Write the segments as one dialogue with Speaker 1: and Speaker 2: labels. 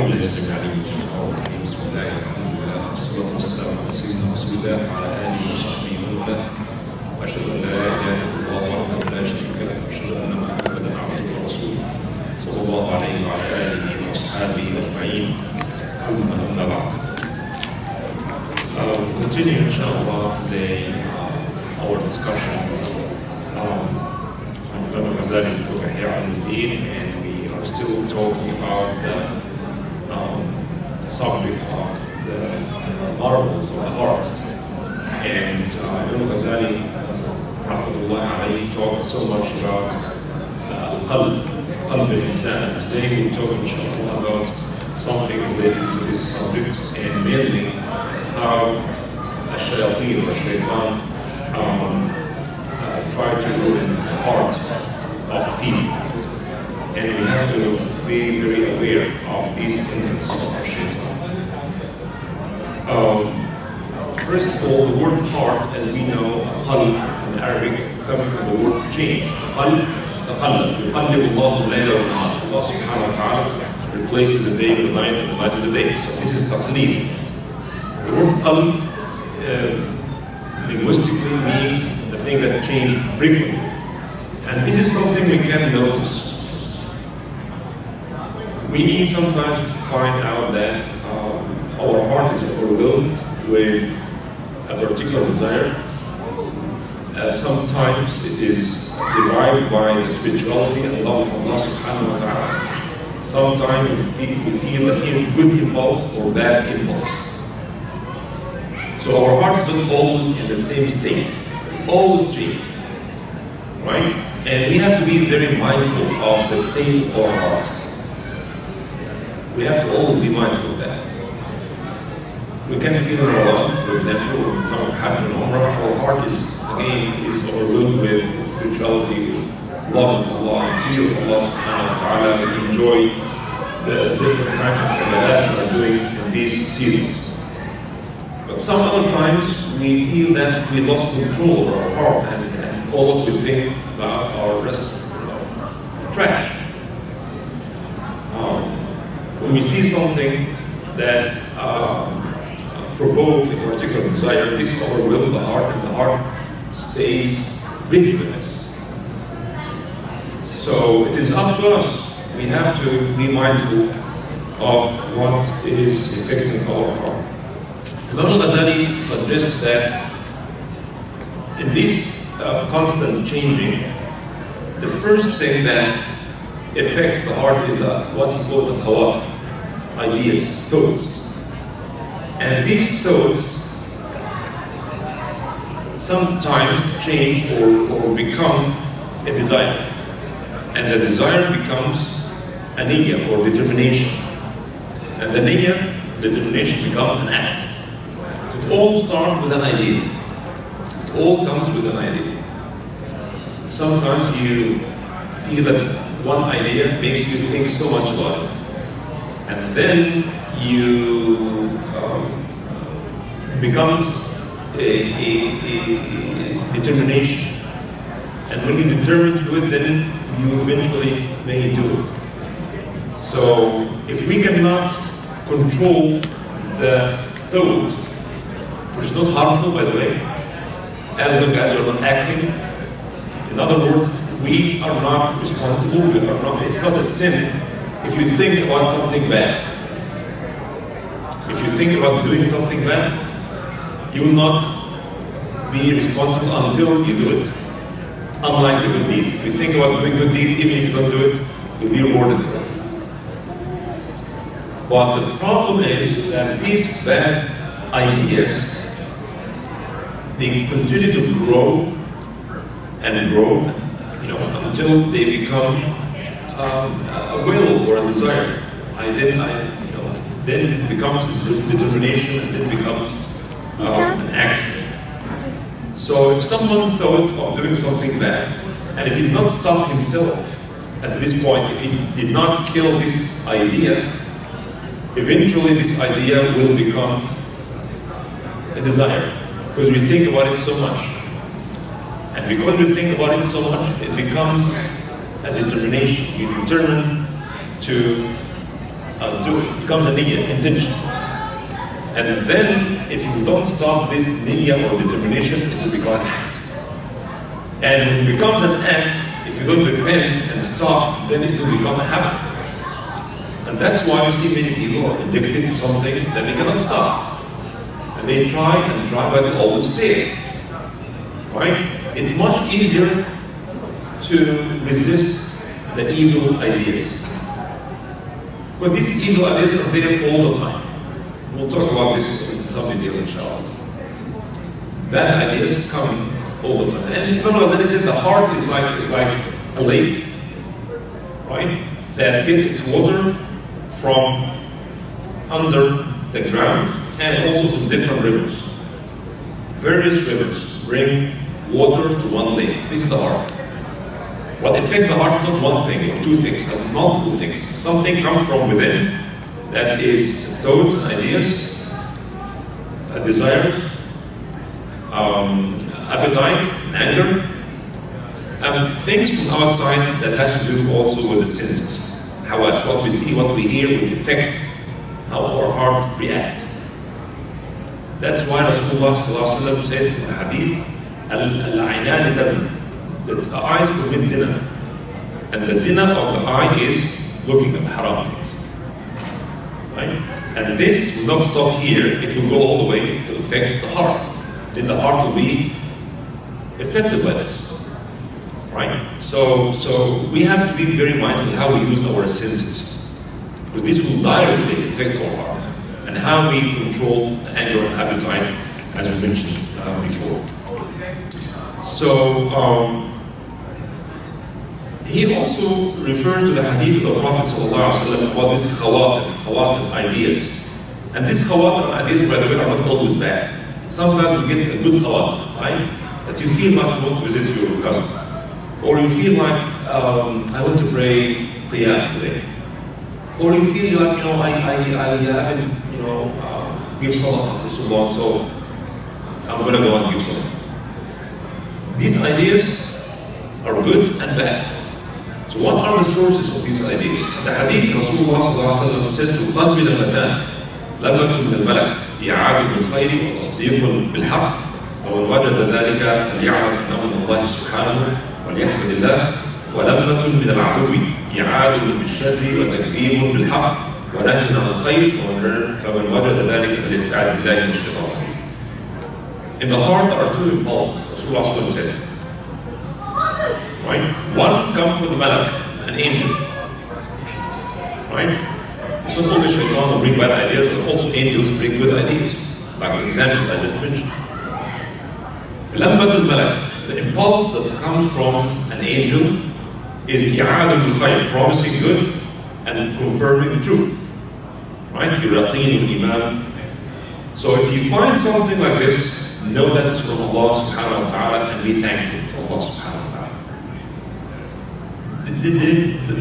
Speaker 1: أعوذ بالله السميع العليم من الشيطان الرجيم بسم الله الرحمن الرحيم والصلاة والسلام على سيدنا رسول الله وعلى آله وصحبه ومن والاه وأشهد أن لا إله إلا الله وحده لا شريك له وأشهد أن محمدا عبده ورسوله صلى الله عليه وعلى آله وأصحابه أجمعين ثم أما بعد. We'll continue inshallah today our discussion on Imam Ghazali's book Ihya Ulumuddin, and we are still talking about the subject of the marvels of the heart. And Imam Ghazali rahmatullahi alayhi talked so much about qalb al-insan. Today we'll talk inshallah about something related to this subject, and mainly how الشياطين or shaitan try to ruin the heart of people. And we have to be very aware of these intents of our shaitan. First of all, the word heart, as we know, qalb in Arabic, coming from the word change. Qalb, taqallab. يقلب الله الليل والنهار. Allah subhanahu wa ta'ala replaces the day with the night and the night with the day. So this is taqlib. The word qalb linguistically means the thing that changes frequently. And this is something we can notice. We sometimes find out that our heart is overwhelmed with a particular desire. Sometimes it is derived by the spirituality and love of Allah subhanahu wa ta'ala. Sometimes we feel a good impulse or bad impulse. So our heart is not always in the same state. It always changes, right? And we have to be very mindful of the state of our heart. We have to always be mindful of that. We can feel in Ramadan, for example, in time of Hajj and Umrah, our heart is overwhelmed with spirituality, love of Allah, fear of Allah subhanahu wa ta'ala. We enjoy the different kinds of ibadat we are doing in these seasons. But some other times we feel that we lost control over our heart, and all what we think about our rest, trash. When we see something that provoke a particular desire, this overwhelms the heart, and the heart stays busy with us. So it is up to us. We have to be mindful of what is affecting our heart. Imam Ghazali suggests that in this constant changing, the first thing that affects the heart is what he called the khawatir, ideas, thoughts. And these thoughts sometimes change or become a desire. And the desire becomes a niyyah or determination. And the niyyah, determination, becomes an act. So it all starts with an idea. It all comes with an idea. Sometimes you feel that one idea makes you think so much about it. And then you becomes a determination. And when you determine to do it, then you eventually may do it. So if we cannot control the thought, which is not harmful, by the way, as long as you're not acting. In other words, we are not responsible. It's not a sin if you think about something bad. If you think about doing something bad, you will not be responsible until you do it. Unlike the good deed. If you think about doing good deeds, even if you don't do it, you'll be rewarded for it. But the problem is that these bad ideas, they continue to grow and grow, until they become a will or a desire. Then it becomes determination, and then it becomes an action. So if someone thought of doing something bad, and if he did not stop himself at this point, if he did not kill this idea, eventually this idea will become a desire, because we think about it so much. And because we think about it so much, it becomes a determination. You determine to do it. It becomes a niyyah, intention. And then, if you don't stop this niyyah or determination, it will become an act. And when it becomes an act, if you don't repent and stop, then it will become a habit. And that's why you see many people are addicted to something that they cannot stop. And they try and try, but they always fail. Right? It's much easier to resist the evil ideas. But these evil ideas are there all the time. We'll talk about this in some detail, inshallah. Bad ideas come all the time. And Imam Ghazali says the heart is like a lake, right? That gets its water from under the ground and also from different rivers. Various rivers bring water to one lake. This is the heart. What affects the heart is not one thing or two things, but multiple things. Something comes from within, that is thoughts and ideas, desires, appetite, anger, and things from outside that has to do also with the senses. How else? What we see, what we hear will affect how our heart reacts. That's why Rasulullah said in the hadith, Al-Aynani tazna, that the eyes commit zina. And the zina of the eye is looking at haram things. Right? And this will not stop here, it will go all the way to affect the heart. Then the heart will be affected by this. Right? So we have to be very mindful how we use our senses. Because this will directly affect our heart. And how we control the anger and appetite, as we mentioned before. So, he also refers to the hadith of the Prophet ﷺ about these khawatir ideas. And these khawatir ideas, by the way, are not always bad. Sometimes we get a good khawatir, right? That you feel like you want to visit your cousin. Or you feel like, I want to pray qiyam today. Or you feel like, you know, I haven't, you know, give salah for so long, so I'm going to go and give salah. These ideas are good and bad. So what are the sources of these ideas? The hadith Rasulullah says, في القلب لمتان لمة من الملك إعادة بالخير وتصديق بالحق فمن وجد ذلك فليعلم أنه من الله سبحانه وليحمد الله ولمة من العدو إعادة بالشر وتكذيب بالحق ونهي عن الخير فمن وجد ذلك فليستعذ بالله من الشيطان. In the heart there are two impulses, Rasulullah said. Right? One comes from the malak, an angel. Right? It's not only shaitan who bring bad ideas, but also angels bring good ideas. Like the examples I just mentioned. Lammatul malak, the impulse that comes from an angel is i'adul khayr, promising good and confirming the truth. Right? Yuraqeen Imam. So if you find something like this, know that it's from Allah subhanahu wa ta'ala and be thankful to Allah subhanahu wa ta'ala.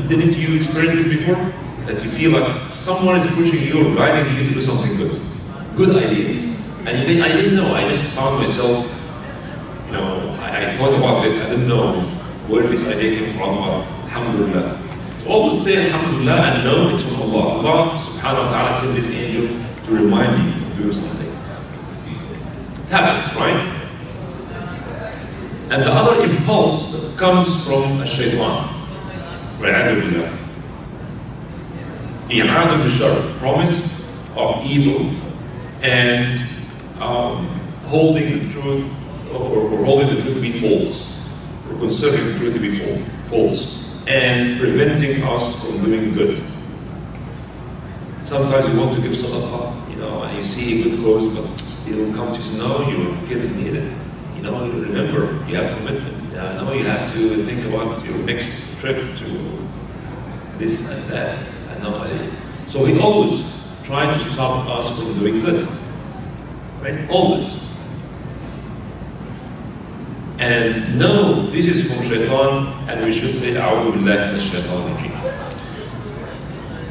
Speaker 1: Didn't you experience this before? That you feel like someone is pushing you or guiding you to do something good. Good ideas. And you think, I didn't know, I just found myself, you know, I thought about this, I didn't know where this idea came from, but alhamdulillah. So always say alhamdulillah and know it's from Allah. Allah subhanahu wa ta'ala sent this angel to remind you of doing something. It happens, right? And the other impulse that comes from a shaitan, i'adul bishar, promise of evil, and holding the truth, or holding the truth to be false, or considering the truth to be false, and preventing us from doing good. Sometimes you want to give sadaqah, you know, and you see a good cause, but it'll come to you, no, your kids need it. You know, you remember, you have commitment. I know you have to think about your next trip to this and that. I know. So he always tried to stop us from doing good. Right? Always. And no, this is from shaitan, and we should say, A'udhu billahi minash shaitan rajim.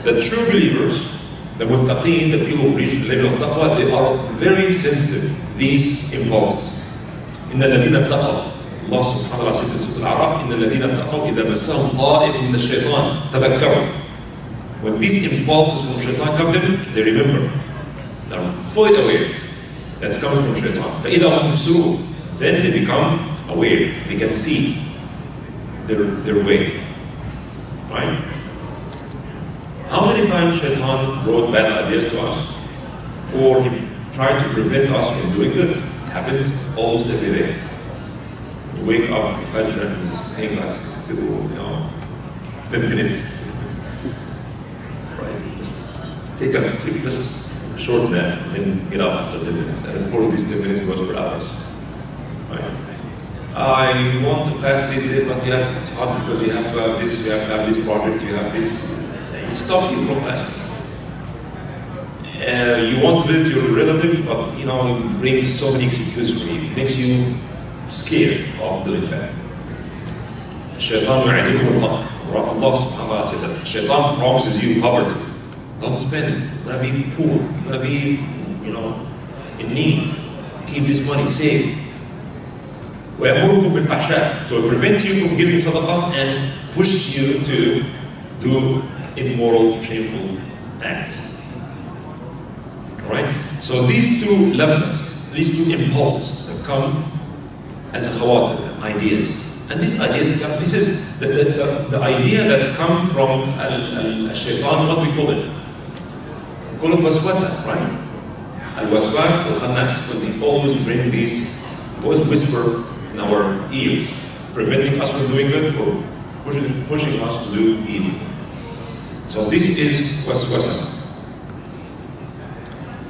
Speaker 1: The true believers, the muttaqeen, the people who reach the level of taqwa, they are very sensitive to these impulses. إن الذين اتقوا الله سبحانه وتعالى says in Surah Al-A'raf إن الذين اتقوا إذا مسهم طائف من الشيطان تذكروا When these impulses from shaitan come to them, they remember. They're fully aware that's coming from shaitan. فَإِذَا هُمْ يُبْصِرُونَ. Then they become aware. They can see their way. Right? How many times shaitan brought bad ideas to us? Or he tried to prevent us from doing good? It happens almost every day. You wake up for Fajr and this thing that's still, 10 minutes. Right? Just take just a short nap, then get up after 10 minutes. And of course, these 10 minutes goes for hours. Right? I want to fast these days, but yes, it's hard because you have to have this, you have to have this project, you have this. It stops you from fasting. You want to visit your relatives, but it brings so many excuses for you. It makes you scared of doing that. Shaitan يعدكم الفقر. Allah subhanahu wa ta'ala said that. Shaitan promises you poverty. Don't spend it. You're going to be poor. You're going to be, in need. Keep this money, save. وَيَأْمُرُكُمْ بِالْفَحْشَاءِ. So it prevents you from giving sadaqah and push you to do immoral, shameful acts. Alright? So these two levels, these two impulses that come as a khawatir, ideas. And these ideas come, this is the idea that come from al-shaitan, what we call it? We call it waswasa, right? Al-waswas, al-khannas, when they always bring these, always whisper in our ears, preventing us from doing good or pushing us to do evil. So this is waswasa.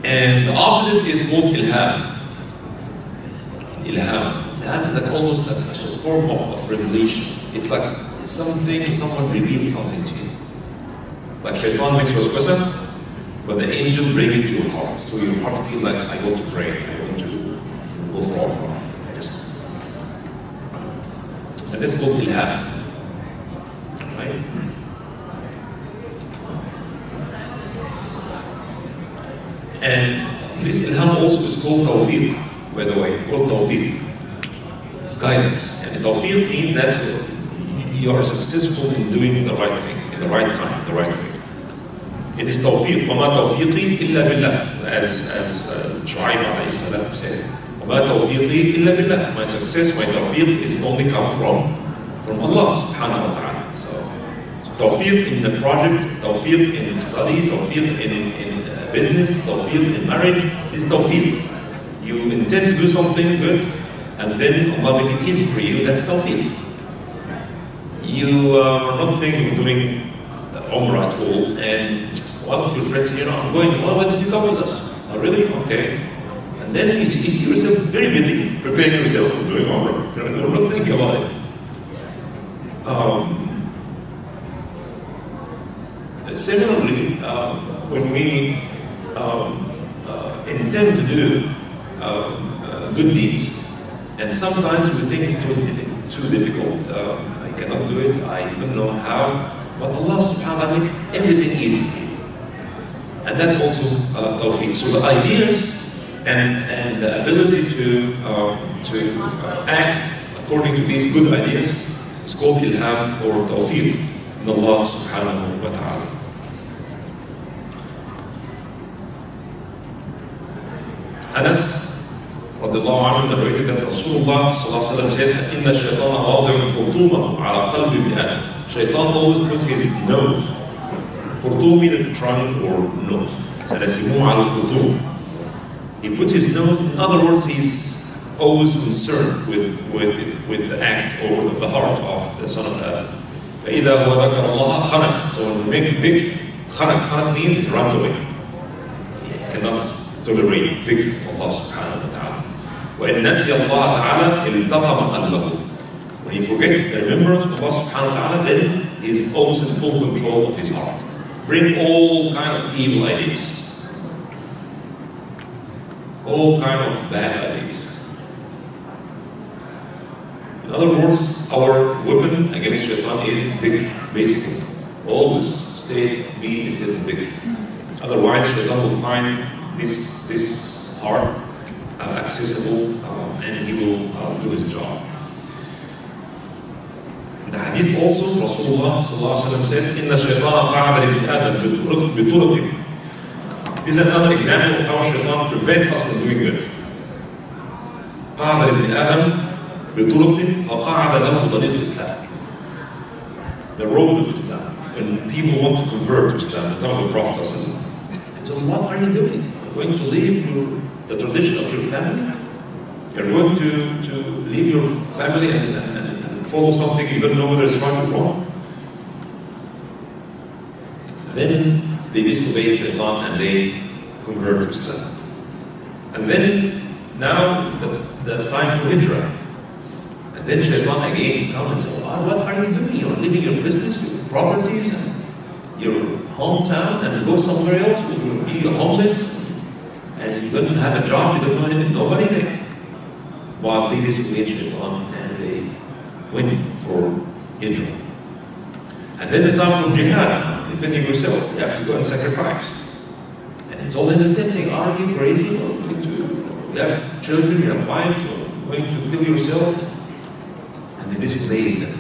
Speaker 1: And the opposite is called ilham. Ilham. Ilham is like almost like a form of revelation. It's like someone reveals something to you. Like shaitan makes waswasa, but the angel brings it to your heart. So your heart feels like, I want to pray, I want to go for Allah. And that's called ilham. Right? And this ilham also is called tawfiq, by the way, called tawfiq, guidance. And tawfiq means that you are successful in doing the right thing, in the right time, the right way. It is tawfiq, وَمَا تَوْفِيقِي إِلَّا بِاللَّهِ, as Shu'aib alayhi salam said. وَمَا تَوْفِيقِي إِلَّا بِاللَّهِ. My success, my tawfiq is only come from Allah subhanahu wa ta'ala. So tawfiq in the project, tawfiq in study, tawfiq in business, tawfiq in marriage is tawfiq. You intend to do something good, and then Allah make it easy for you, that's tawfiq. You are not thinking of doing Umrah at all, and one of your friends said, I'm going, why did you come with us? Oh, really? Okay. And then you see yourself very busy preparing yourself for doing Umrah. You're not thinking about it. Similarly, when we intend to do good deeds, and sometimes we think it's too difficult. I cannot do it, I don't know how, but Allah subhanahu wa ta'ala make everything easy for you. And that's also tawfiq. So the ideas and the ability to act according to these good ideas is called ilham or tawfiq in Allah subhanahu wa ta'ala. Anas radiallahu anhu narrated that Rasulullah sallallahu alayhi wa sallam said, إِنَّ الشَّيْطَانَ وَاضِعٌ خُرْطُومَهُ عَلَى قَلْبِ ابْنِ آدَمَ. Shaitan always put his nose, khurtum means the trunk or nose. سَلَسِمُوا عَلَى الخُرْطُومِ. He put his nose, in other words, he's always concerned with the act or the heart of the son of Adam. فَإِذَا هُوَ ذَكَرَ اللَّهَ خَنَسْ. So when we make dhikr, khanas means it runs away. He cannot tolerate dhikr of Allah subhanahu wa ta'ala. وَإِنْ نَسِيَ اللَّهَ تَعَالَى الْتَقَمَ قَلْبَهُ. When you forget the remembrance of Allah subhanahu wa ta'ala, then he's always in full control of his heart. Bring all kind of evil ideas. All kind of bad ideas. In other words, our weapon against shaitan is dhikr, basically. Always be instead of dhikr. Otherwise, shaitan will find this heart accessible and he will do his job. In the hadith also, Rasulullah said, إِنَّ الشَّيْطَانَ قَعَدَ لِبْنِ آدَمَ بِطُرُقٍ. This is another example of how shaitan prevents us from doing good. قَعَدَ لِبْنِ آدَمَ بِطُرُقٍ فَقَعَدَ لَهُ طَرِيقُ الْإِسْلَامِ. The road of Islam. When people want to convert to Islam, the time of the Prophet ﷺ, so what are you doing? You're going to leave the tradition of your family? You're going to leave your family and follow something you don't know whether it's right or wrong? Then they disobey Shaitan and they convert to Islam. And then now the time for Hijrah. And then Shaitan again comes and says, what are you doing? You're leaving your business, your properties, and your hometown, and go somewhere else, you'll be homeless, and you don't have a job, you don't know anything, nobody there. But they disobeyed Shaitan and they went for Hijrah. And then the time for Jihad, defending yourself, you have to go and sacrifice. And he told him the same thing, are you crazy? You're going to, you have children, you have wives, you're going to kill yourself? And they disobeyed them,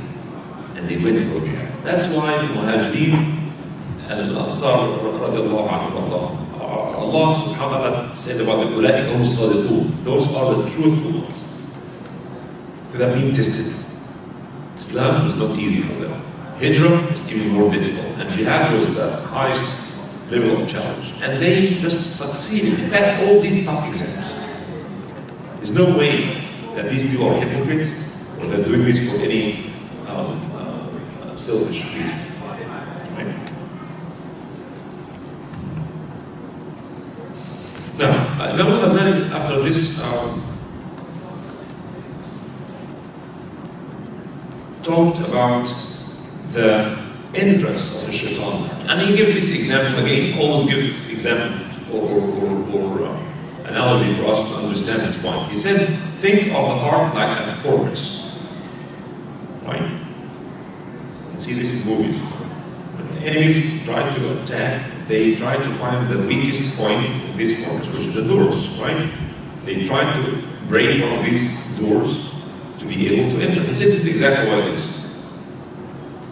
Speaker 1: and they went for jihad. That's why the Muhajirin and Al-Ansar, Allah subhanahu wa ta'ala said about the أُولَٰئِكَ هُمُ الصَّادِقُونَ. Those are the truthful ones. They have been tested. Islam was not easy for them. Hijrah was even more difficult, and jihad was the highest level of challenge. And they just succeeded. They passed all these tough exams. There's no way that these people are hypocrites, or they're doing this for any selfish reason. Right? Now, Imam Ghazali, after this, talked about the interest of the shaitan. And he gave this example again, always give example or analogy for us to understand this point. He said, think of the heart like a fortress. Right? You can see this in movies. When the enemies try to attack, they try to find the weakest point in this fortress, which is the doors, right? They try to break one of these doors to be able to enter. He said this is exactly what it is.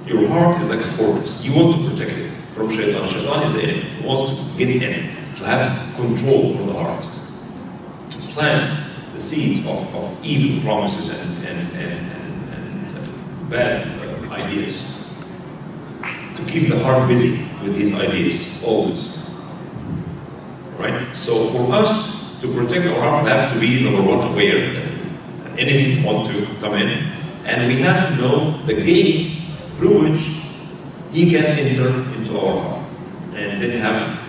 Speaker 1: Your heart is like a fortress. You want to protect it from Shaitan. Shaitan is the enemy. He wants to get in, to have control over the heart, to plant the seed of evil promises and bad ideas, to keep the heart busy with his ideas, always. Right? So for us to protect our heart, we have to be, number one, aware that an enemy wants to come in, and we have to know the gates through which he can enter into our heart, and then have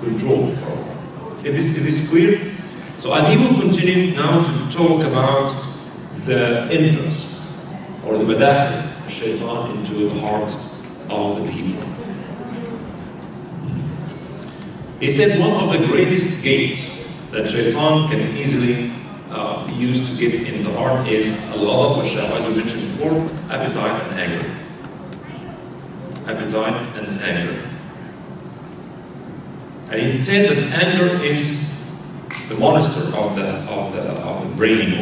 Speaker 1: control of our heart. Is this clear? So, and he will continue now to talk about the entrance, or the madakhil, shaitan, into the heart of the people. He said one of the greatest gates that shaitan can easily use to get in the heart is al-ghadab wa shahwa, as we mentioned before, appetite and anger. Appetite and anger. And he said that anger is the monster of the brain,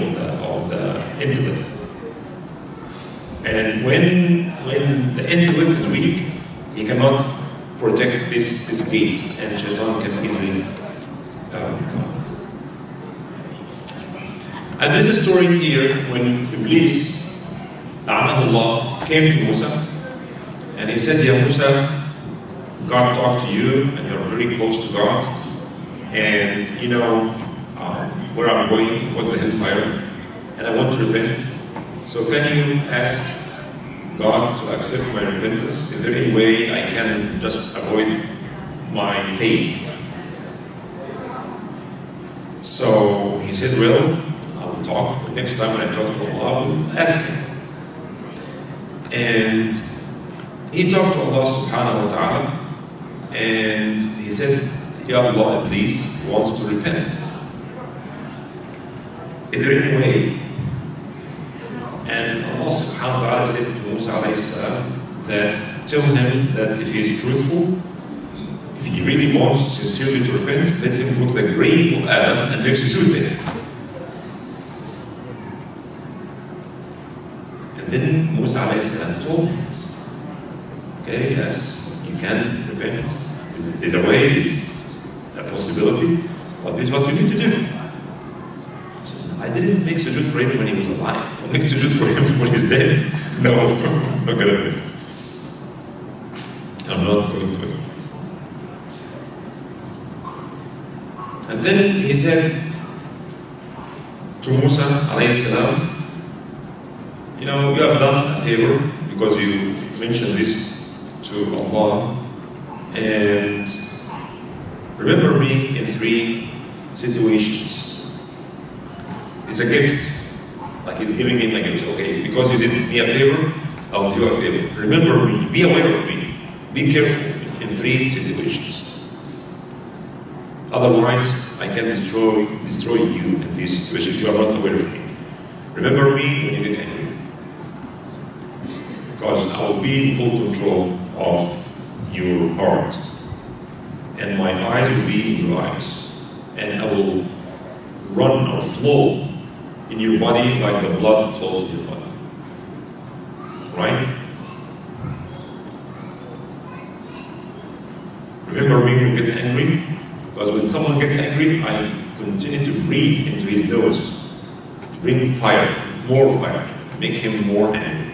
Speaker 1: or the intellect. And when the intellect is weak, he cannot protect this gate, and shaitan can easily come. And there's a story here when Iblis, Allah, came to Musa, and he said, "Ya Musa, God talked to you, and you're very close to God, and you know where I'm going, what the hellfire, and I want to repent. So can you ask God to accept my repentance? Is there any way I can just avoid my fate?" So he said, "Well, I will talk. Next time when I talk to Allah, I will ask him." And he talked to Allah subhanahu wa ta'ala, and he said, "Ya Allah, Iblis wants to repent. Is there any way?" And Allah subhanahu wa ta'ala said to Musa alayhi salam that tell him that if he is truthful, if he really wants sincerely to repent, let him go to the grave of Adam and execute him. And then Musa alayhi salam told him this. Okay, yes, you can repent. There's a way, there's a possibility, but this is what you need to do. So I didn't make sujood for him when he was alive. I'll make sujood for him when he's dead. No, I'm not going to do it. I'm not going to. And then he said to Musa alayhi salam, you know, you have done a favor because you mentioned this to Allah, and remember me in 3 situations. It's a gift, like he's giving him a gift. Okay, because you did me a favor, I'll do you a favor. Remember me, be aware of me, be careful in 3 situations. Otherwise, I can destroy you in these situations if you are not aware of me. Remember me when you get angry, because I will be in full control of your heart, and my eyes will be in your eyes, and I will run or flow in your body like the blood flows in your body. Right? Remember me when you get angry, because when someone gets angry, I continue to breathe into his nose, to bring fire, more fire, to make him more angry.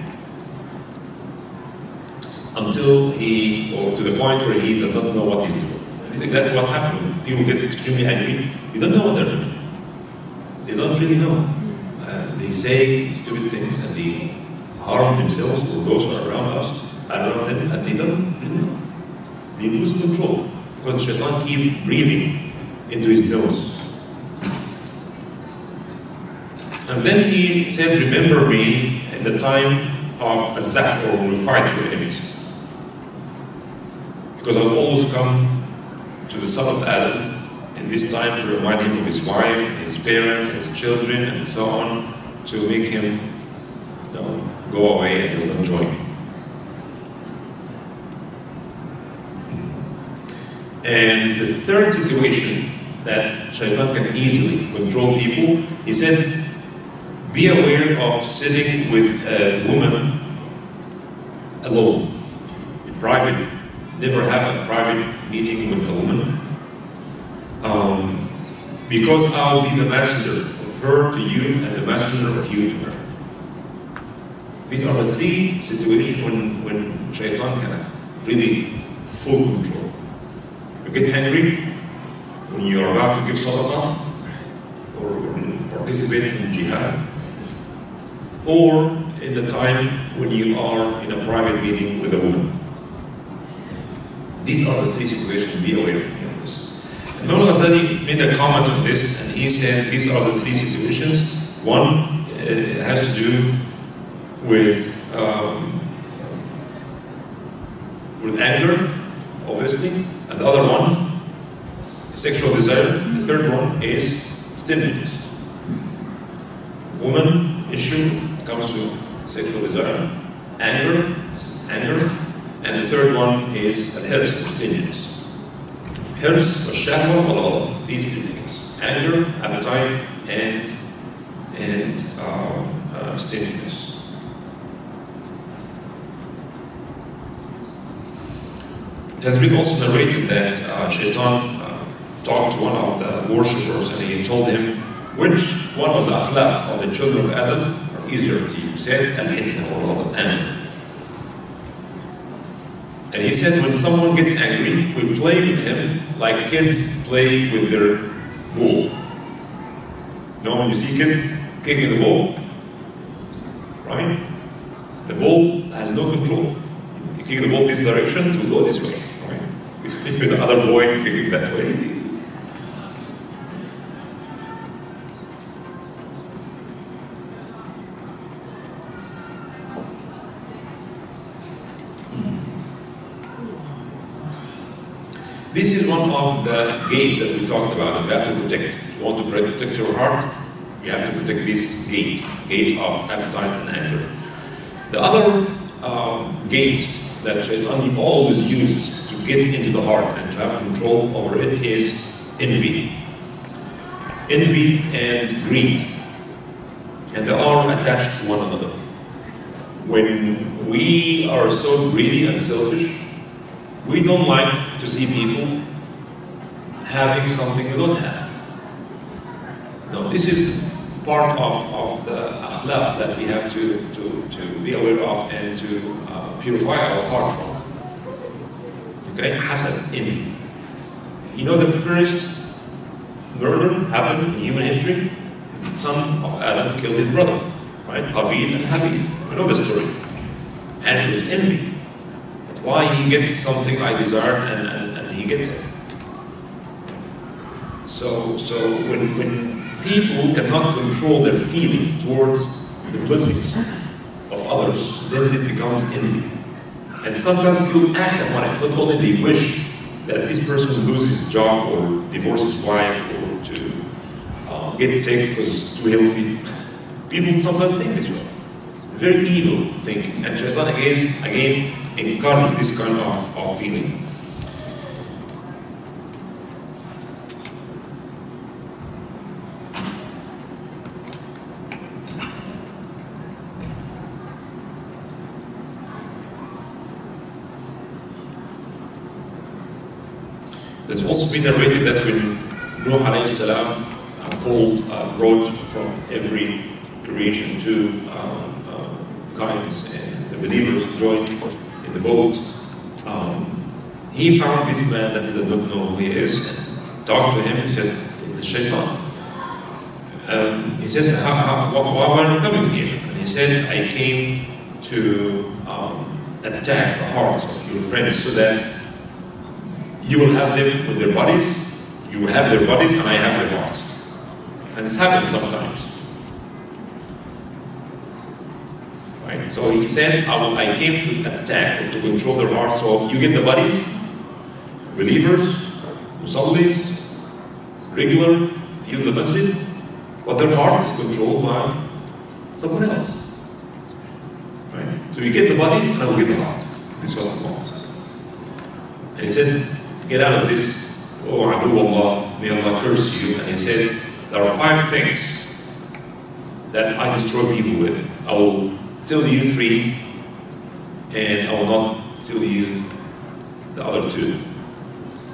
Speaker 1: Until or to the point where he does not know what he's doing. This is exactly what happens. People get extremely angry, they don't know what they're doing. They don't really know. They say stupid things and they harm themselves or those who are around us, around them, and they don't really know. They lose control because Shaitan keeps breathing into his nose. And then he said, remember me in the time of Azaf, or when we fight your enemies. Because I'll always come to the son of Adam in this time to remind him of his wife, and his parents, and his children, and so on, to make him go away and doesn't join me. And the third situation that Shaitan can easily control people, he said, be aware of sitting with a woman alone, in private. Never have a private meeting with a woman, because I will be the messenger of her to you and the messenger of you to her. These are the 3 situations when Shaitan can have really full control. You get angry when you are about to give sadaqah or participate in jihad, or in the time when you are in a private meeting with a woman. These are the 3 situations. Be aware of me on this. And Imam Ghazali made a comment on this, and he said these are the 3 situations. One has to do with anger, obviously, and the other one is sexual desire. The third one is stinginess. Woman issue comes to sexual desire, anger, and the third one is al-hirs, stinginess. Hirs, shahwa, wal-ghadab. These 3 things: anger, appetite, and stinginess. It has been also narrated that Shaitan talked to one of the worshippers, and he told him, which one of the akhlaq of the children of Adam are easier to you? He said, al-hidda, or ghadab, anger. And he said, when someone gets angry, we play with him like kids play with their ball. You know, when you see kids kicking the ball, right? The ball has no control. You kick the ball this direction, it will go this way, right? With the other boy kicking that way. This is one of the gates that we talked about that you have to protect. If you want to protect your heart, you have to protect this gate of appetite and anger. The other gate that Shaitan always uses to get into the heart and to have control over it is envy. Envy and greed. And they are attached to one another. when we are so greedy and selfish, we don't like to see people having something we don't have. No, this is part of the akhlaq that we have to be aware of and to purify our heart from. Okay, hasad, envy. You know, the first murder happened in human history. The son of Adam killed his brother, right? Qabil and Habil. We know the story. And it was envy. But why he gets something I desire and he gets it. So when people cannot control their feeling towards the blessings of others, then it becomes envy. And sometimes people act upon it. Not only they wish that this person loses his job or divorce his wife or to get sick because it's too healthy. People sometimes think this way. Very evil thinking. And Shaitan again encourages this kind of feeling. There's also been narrated that when Nuh alayhi salam brought from every creation to guides and the believers joined in the boat, he found this man that he does not know who he is and talked to him. He said, "It's Shaitan." He said, why are you coming here? And he said, "I came to attack the hearts of your friends so that you will have them with their bodies, you will have their bodies, and I have their hearts." And this happens sometimes. Right? So he said, I came to attack, to control their hearts, so you get the bodies, believers, musallis, regular, few in the masjid, but their heart is controlled by someone else. Right? So you get the body, and I will get the heart. This is what he wants. And he said, "Get out of this, oh adu Allah, may Allah curse you." And he said, there are 5 things that I destroy people with. I will tell you 3, and I will not tell you the other 2.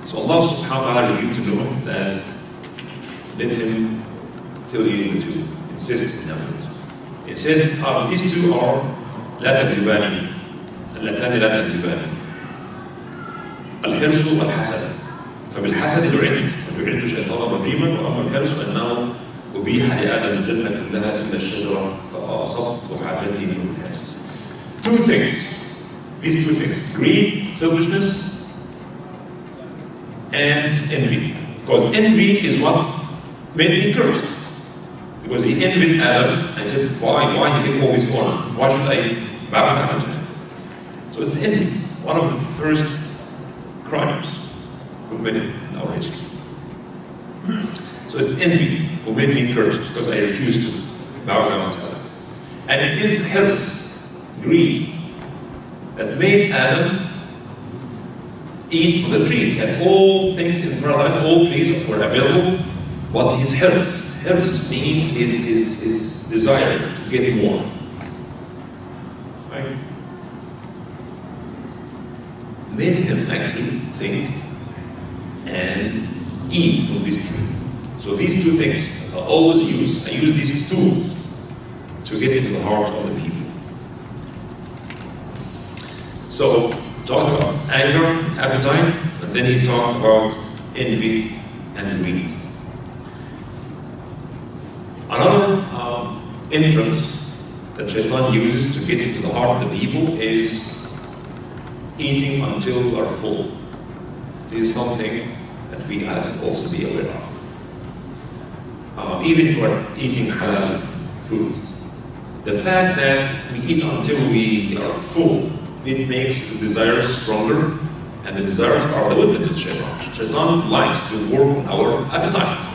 Speaker 1: So Allah subhanahu wa ta'ala revealed to Noah that let him tell you the 2. Insist in numbers. He said, these 2 are لا تغلباني اللتان لا تغلباني الحرص والحسد. فبالحسد لعنت وجعلت شيطانا رجيما، واما الحرص فانه ابيح لادم الجنه كلها الا الشجره فاصبت حاجتي منه الحرص. 2 things, these 2 things: greed, selfishness, and envy. Because envy is what made me cursed. Because he envied Adam and he said, why he get all this honor? Why should I bow down to him? So it's envy, one of the first crimes committed in our history. So it's envy who made me cursed because I refused to bow down to Adam. And it is hirs, greed, that made Adam eat from the tree. He had all things in paradise, all trees were available, but his hirs means his desire to get more. Right? Made him actually think and eat from this tree. So these 2 things I always use. I use these tools to get into the heart of the people. So talked about anger, appetite, and then he talked about envy and greed. Another entrance that Shaitan uses to get into the heart of the people is eating until we are full. This is something that we have to also be aware of. Even if we are eating halal food, the fact that we eat until we are full, it makes the desires stronger, and the desires are the weapons of Shaitan. Shaitan likes to work on our appetite.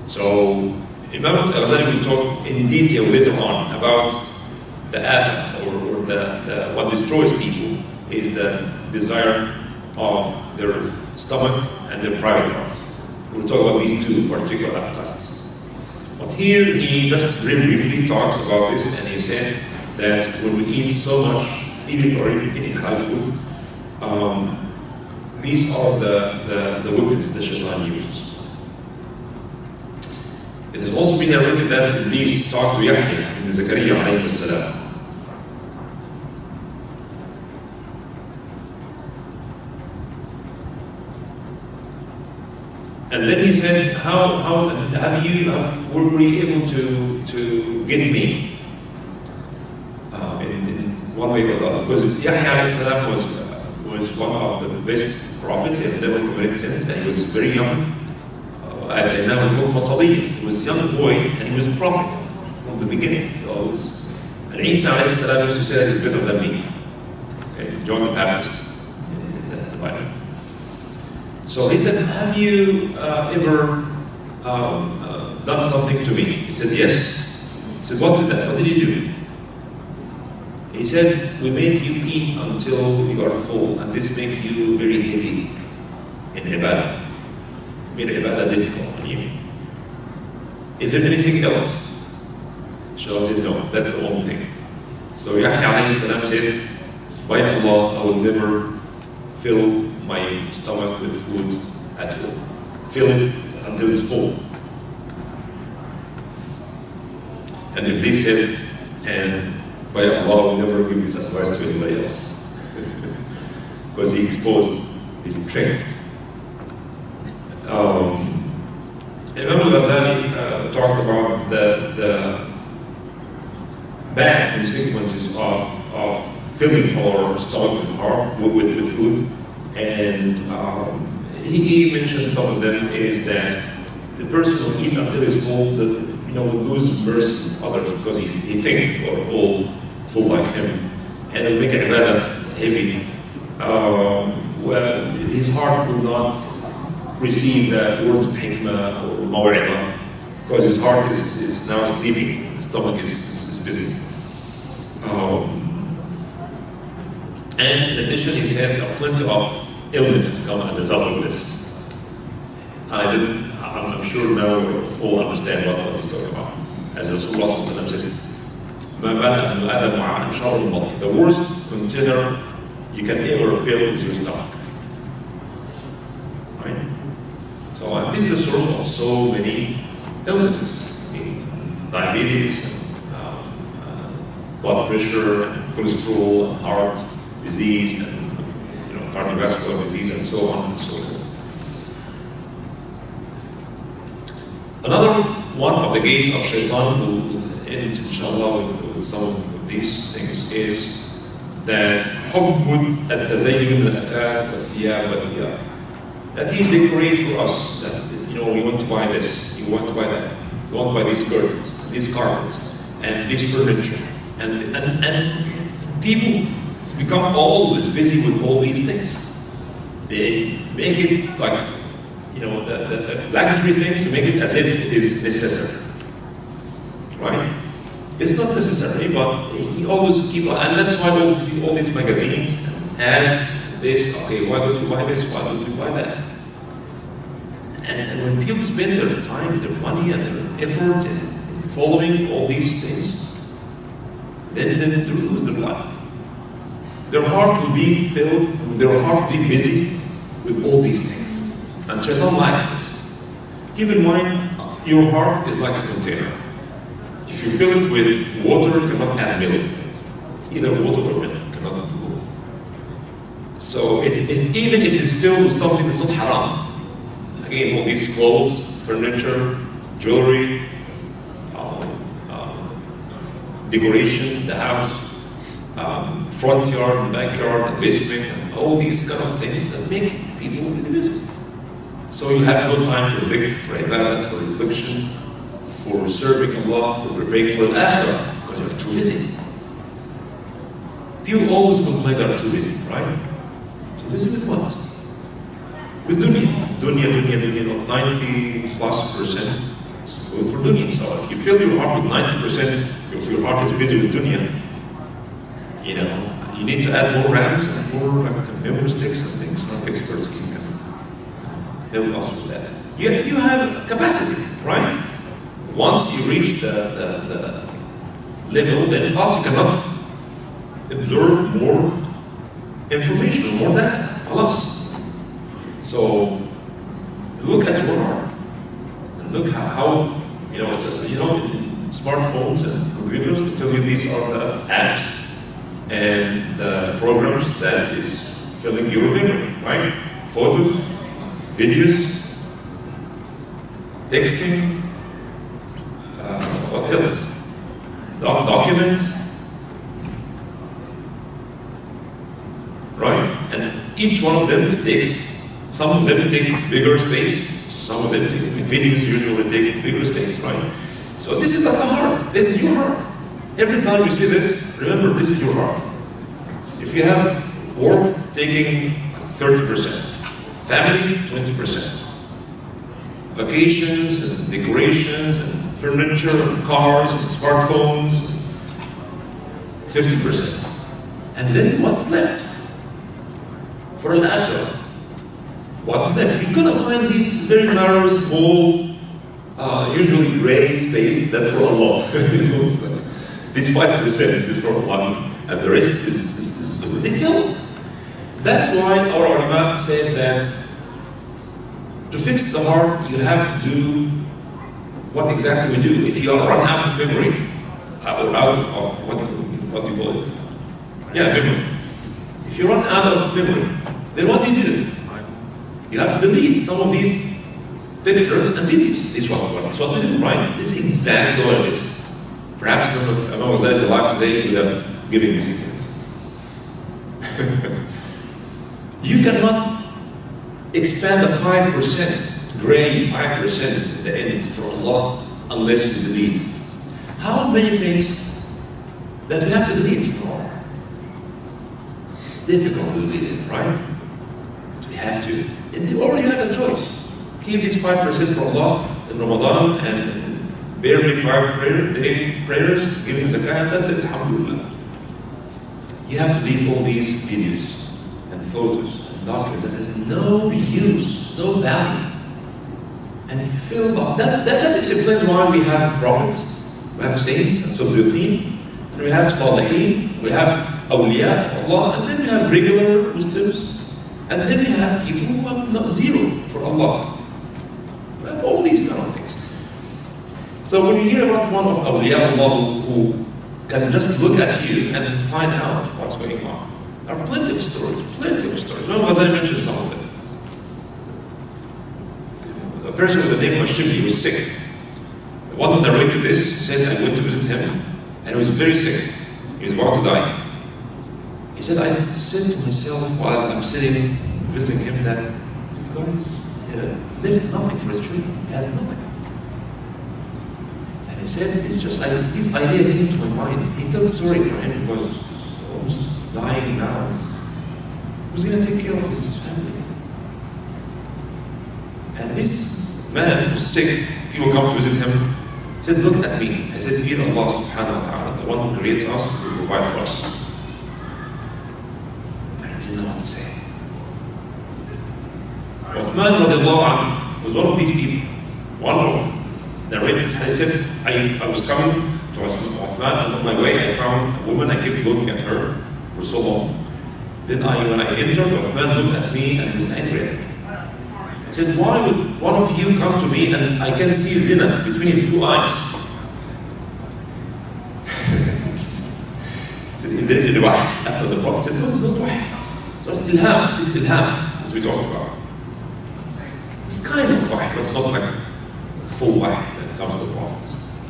Speaker 1: So Imam Ghazali will talk in detail later on about the afa, or the what destroys people is the desire of their stomach and their private parts. We'll talk about these 2 particular appetites. But here he just very briefly talks about this, and he said that when we eat so much, even if we're eating halal food, these are the weapons the shaitan uses. It has also been narrated that Iblis talked to Yahya in the Zakaria alayhi salam. And then he said, were you able to get me? In one way or the other. Because Yahya alayhi salam was one of the best prophets. He had never committed sins, and he was very young. He was a young boy, and he was a prophet from the beginning. And Isa alayhi salam used to say that he's better than me. Okay, John the Baptist in the Bible. So he said, have you ever done something to me? He said, yes. He said, what did you do? He said, we made you eat until you are full, and this makes you very heavy in ibadah. Made ibadah difficult on you. Is there anything else? Shaitan said, no, that's the only thing. So Yahya alayhi salam said, by Allah, I will never fill my stomach with food at all. Fill it until it's full. And Iblis said, and by Allah, I will never give this advice to anybody else. Because he exposed his trick. Imam Ghazali talked about the bad consequences of filling our stomach with food. And he mentioned some of them is that the person who eats until he's full will lose mercy on others because he thinks we're all full like him, and it'll make ibadah heavy. His heart will not receive the words of hikmah or maw'idah because his heart is now sleeping, his stomach is busy. And in addition, he said plenty of illnesses come as a result of this. I'm sure now we all understand what he's talking about. As Rasulullah said, the worst container you can ever fill is your stomach. Right? So this is the source of so many illnesses. Diabetes, blood pressure, and cholesterol, and heart disease, and cardiovascular disease, and so on and so forth. Another one of the gates of shaitan will end, inshallah, with some of these things is that that he decorates for us that we want to buy this, you want to buy that, you want to buy these curtains, these carpets, and this furniture, and people become always busy with all these things. They make it like the luxury things, make it as if it is necessary, right? It's not necessary, but he always keep on, and that's why we'll see all these magazines ads this. Okay, why don't you buy this? Why don't you buy that? And when people spend their time, their money, and their effort in following all these things, then they lose their life. Their heart will be filled. Their heart will be busy with all these things. And shaitan likes this. Keep in mind, your heart is like a container. If you fill it with water, you cannot add milk to it. It's either water or milk, you cannot do both. So even if it's filled with something that's not haram, again, all these clothes, furniture, jewelry, decoration, the house, front yard and backyard and basement, and all these kind of things that make people really busy. So you have no time for dhikr, for ibadah, for reflection, for serving Allah, for preparing for al-akhirah, because you're too busy. People always complain they're too busy, right? Too busy with what? With dunya. It's dunya, 90+% is good for dunya. So if you fill your heart with 90%, if your heart is busy with dunya, you need to add more RAMs and more memory sticks and things. Experts can help us with that. You have capacity, right? Once you reach the level, then خلاص you cannot absorb more information, more data. خلاص. So look at your heart and look how it says, smartphones and computers will tell you these are the apps and the programs that is filling your memory, right? Photos, videos, texting, what else? Documents, right? And each one of them some of them take bigger space, some of them videos usually take bigger space, right? So this is like a heart. This is your heart. Every time you see this, remember this is your heart. If you have work taking 30%, family 20%, vacations and decorations and furniture and cars and smartphones, 50%. And then what's left? For al-akhirah. What is left? You're gonna find these very narrow, small, usually gray space, that's for Allah. This 5% is for Allah, and the rest is they fill. That's why our ulama said that to fix the heart, you have to do what exactly we do. If you are run out of memory, or out of what do you call it? Yeah, memory. If you run out of memory, then what do? You have to delete some of these pictures and videos. This is what we do, right? This is exactly what it is. Perhaps if Imam Ghazali is alive today, he would have given this example. You cannot expand the 5%, gray 5% at the end for Allah unless you delete. How many things that we have to delete from Allah? It's difficult to delete it, right? But we have to. Or you have a choice. Keep these 5% for Allah in Ramadan and barely 5 day prayers, giving zakah, that's it, alhamdulillah. You have to delete all these videos and photos and documents that has no use, no value. And fill up. That explains why we have prophets, we have saints and Siddiqeen, and we have Salihin, we have awliya of Allah, and then we have regular Muslims. And then we have people who have zero for Allah. We have all these kind of things. So when you hear about one of awliya Allah who can just look at you and find out what's going on, there are plenty of stories, plenty of stories. Imam Ghazali mentioned some of them. A person with the name of Shibli was sick. One who narrated this said, I went to visit him and he was very sick. He was about to die. He said, I said to myself while I'm sitting, visiting him, that this guy left nothing for his children. He has nothing. And he said, this idea came to my mind. He felt sorry for him because he's almost dying now. Who's going to take care of his family? And this man was sick. People come to visit him. He said, look at me. I said, fear Allah subhanahu wa ta'ala, the one who creates us, who provides for us. Know what to say. Uthman radiallahu anhu was one of these people. One of the narrators, he said, I was coming to Uthman and on my way I found a woman, I kept looking at her for so long. Then when I entered, Uthman looked at me and he was angry at me. He said, why would one of you come to me and I can see zina between his two eyes? He said, is there any wahy? After the Prophet said, no, it's not wahy. So it's ilham, this ilham, as we talked about. It's kind of wahy, but it's not like full wahy that comes from the prophets.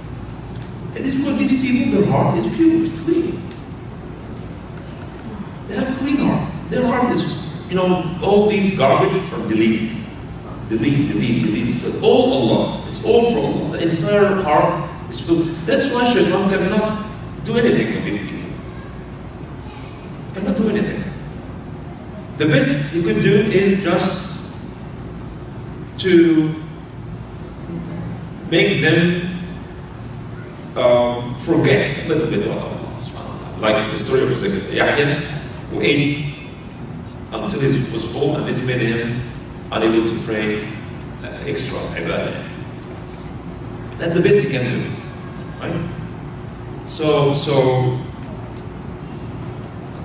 Speaker 1: And this is what these people, their heart is pure, it's clean. They have a clean heart. Their heart is, all these garbage are deleted. Delete. It's all Allah. It's all for Allah. The entire heart is filled. That's why Shaitan cannot do anything with these people. Cannot do anything. The best he could do is just to make them forget a little bit about Allah subhanahu wa ta'ala. Like the story of Ihya, who ate until he was full and this made him unable to pray extra ibadah. That's the best he can do, right? So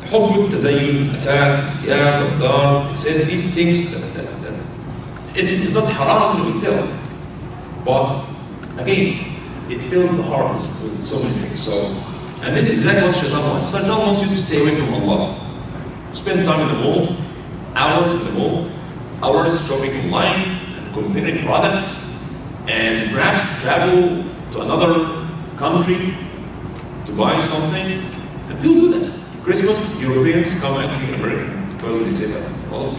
Speaker 1: حب التزين, أثاث, الثياب, الدار, it said these things that it is not haram in itself, but again, it fills the heart with so many things. So, and this is exactly what Shaitan wants. Shaitan wants you to stay away from Allah. Spend time in the mall, hours in the mall, hours shopping online and comparing products, and perhaps travel to another country to buy something, and people do that. Christmas, Europeans come actually in America because they say that all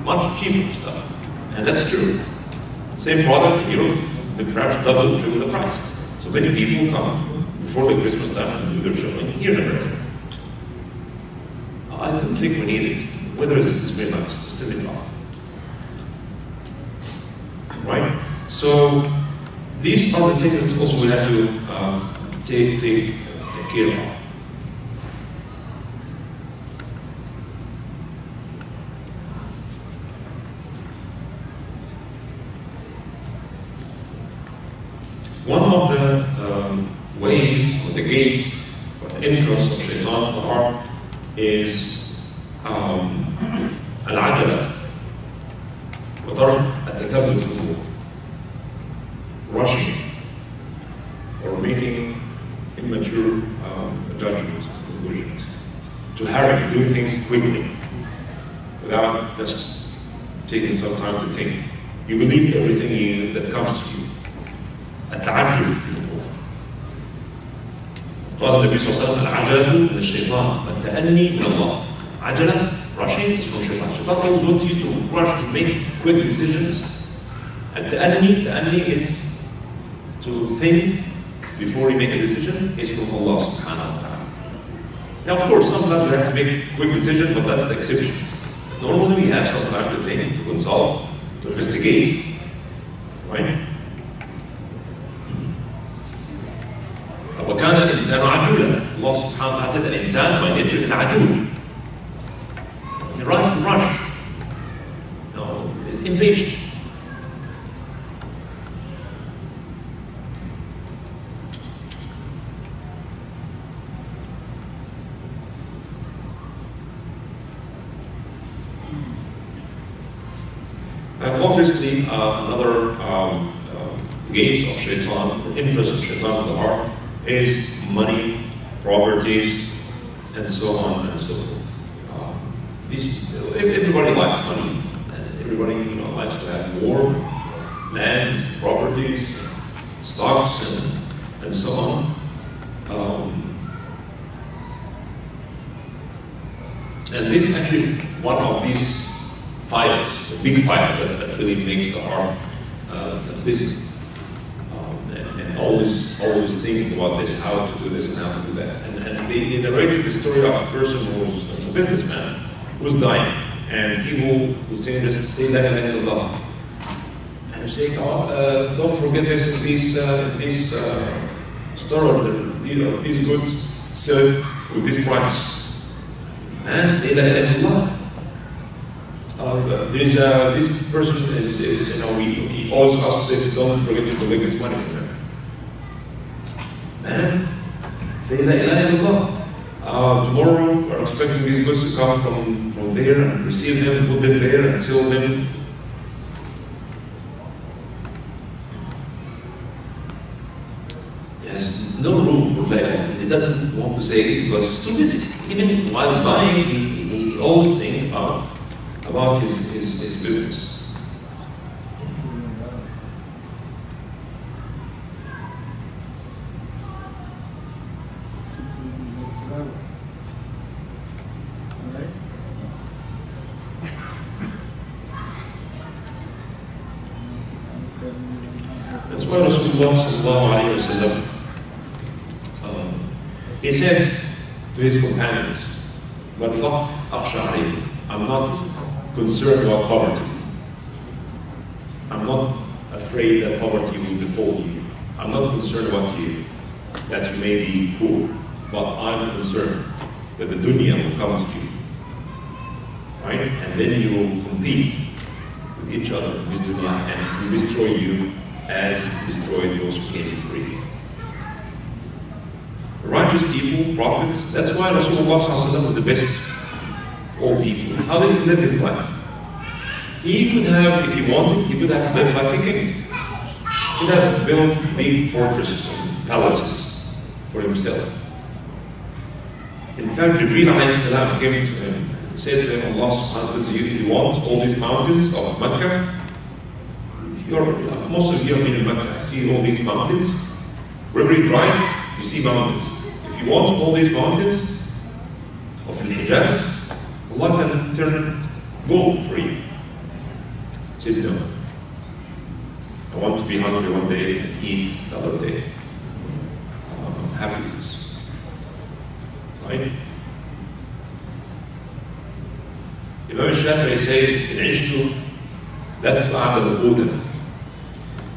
Speaker 1: much cheaper stuff, and that's true. Same product in Europe, they perhaps double, triple the price. So many people come before the Christmas time to do their shopping here in America. I don't think we need it. Weather is very nice, it's still tough. Right? So these are the things that also we have to take care of. One of the ways, or the gates, or the entrance of shaitan to the heart is al-ajala, وترك التثبت في الأمور, rushing, or making immature judgments, conclusions, to hurry, doing things quickly, without just taking some time to think. You believe everything that comes to you. التعجل في الأمور. قال النبي صلى الله عليه وسلم العجلة من الشيطان والتأني من الله. عجلة, rushing, is from shaitan. Shaitan always wants you to rush to make quick decisions. التأني is to think before you make a decision, is from Allah subhanahu wa ta'ala. Now of course sometimes we have to make quick decisions, but that's the exception. Normally we have some time to think, to consult, to investigate, right? وكان الإنسان عجولا. Allah subhanahu wa ta'ala says الإنسان by nature is عجول. He right to rush. No, he's impatient. And obviously another gate of shaitan, or interest of shaitan to the heart, is money, properties, and so on and so forth. Everybody likes money, and everybody likes to have more lands, properties, stocks, and so on. And this is actually one of these fights, the big fight that really makes the heart busy. And always thinking about this, how to do this and how to do that. And they narrated the story of a person who was a businessman who was dying, and people would say, just say la ilaha illallah. And you say, oh, don't forget this in this store, these goods sell with this price. And say la ilaha illallah. This person is he owes us this, don't forget to collect this money from him. And say la ilaha illallah. Tomorrow we're expecting these goods to come from there and receive them, put them there and sell them. There's no room for la ilaha. He doesn't want to say it because he's too busy. Even while buying, he always thinks about his business. That's why Rasulullah sallallahu alayhi wa sallam, he said to his companions, I'm not concerned about poverty. I'm not afraid that poverty will befall you. I'm not concerned about you, that you may be poor, but I'm concerned that the dunya will come to you, right? And then you will compete with each other in this dunya, and it will destroy you as it destroyed those who came before you. righteous people, prophets. That's why Rasulullah was the best of all people. How did he live his life? He could have, if he wanted, he could have lived like a king. He could have built big fortresses and palaces for himself. In fact, Jibreel alayhi salam came to him and said to him, Allah subhanahu wa ta'ala, if you want all these mountains of Mecca, most of you have been in Mecca, see all these mountains? Wherever you drive, you see mountains. If you want all these mountains of Hijaz, Allah can turn it gold for you. He said, no. I want to be hungry one day and eat the other day. I'm happy with this. Right? Imam Shafi'i says, إن عشت لست أعدم قوتا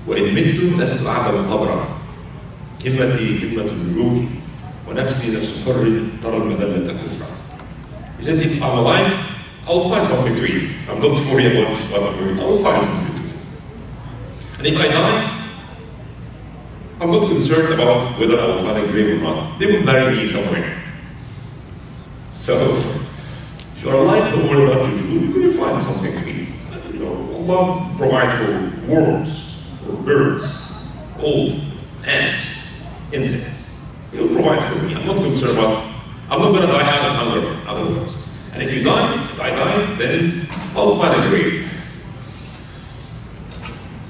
Speaker 1: وإن مت لست أعدم قبرا همتي همة الملوك ونفسي نفس حر ترى المذلة كفرا. He said, if I'm alive, I'll find something to eat. I'm not worried about what I'm doing. I'll find something to eat. And if I die, I'm not concerned about whether I will find a grave or not. They will bury me somewhere. So, if you're alive, don't worry about your food. You can find something to eat. You know, Allah provides for worms, for birds, all ants, insects. He'll provide for me. I'm not concerned about. I'm not going to die out of hunger otherwise. And if I die, then I'll find a grave.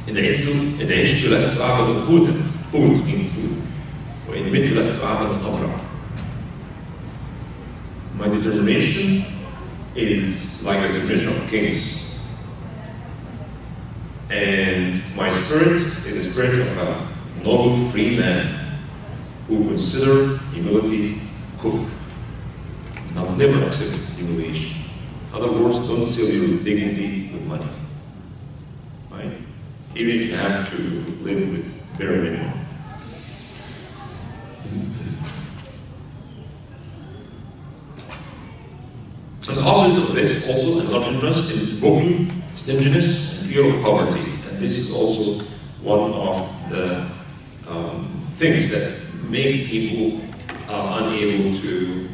Speaker 1: إن عشت لست أعدم قوتا. قوت means food. وإن مت لست أعدم قبرا. My determination is like the determination of kings. And my spirit is the spirit of a noble, free man who consider humility kufr. I'll never accept humiliation. In other words, don't sell your dignity with money. Right? Even if you have to live with bare minimum. As the opposite of this, also another interest in bukhl, stinginess, and fear of poverty. And this is also one of the things that make people unable to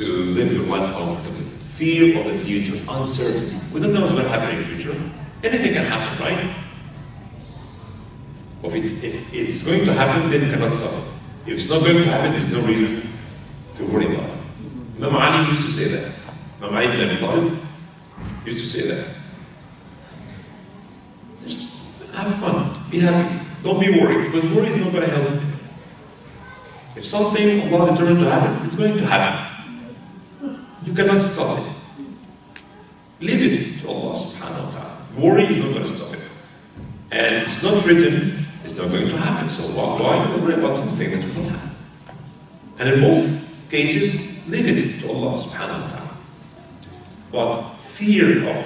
Speaker 1: live your life comfortably. Fear of the future, uncertainty. We don't know what's going to happen in the future. Anything can happen, right? If it's going to happen, then you cannot stop it. If it's not going to happen, there's no reason to worry about it. Imam Ali used to say that. Imam Ali ibn Abi Talib used to say that. Just have fun, be happy, don't be worried, because worry is not going to help you. If something Allah determined to happen, it's going to happen. You cannot stop it. Leave it to Allah subhanahu wa ta'ala. Worry is not going to stop it. And if it's not written, it's not going to happen. So why worry about something that will not happen? And in both cases, leave it to Allah subhanahu wa ta'ala. But fear of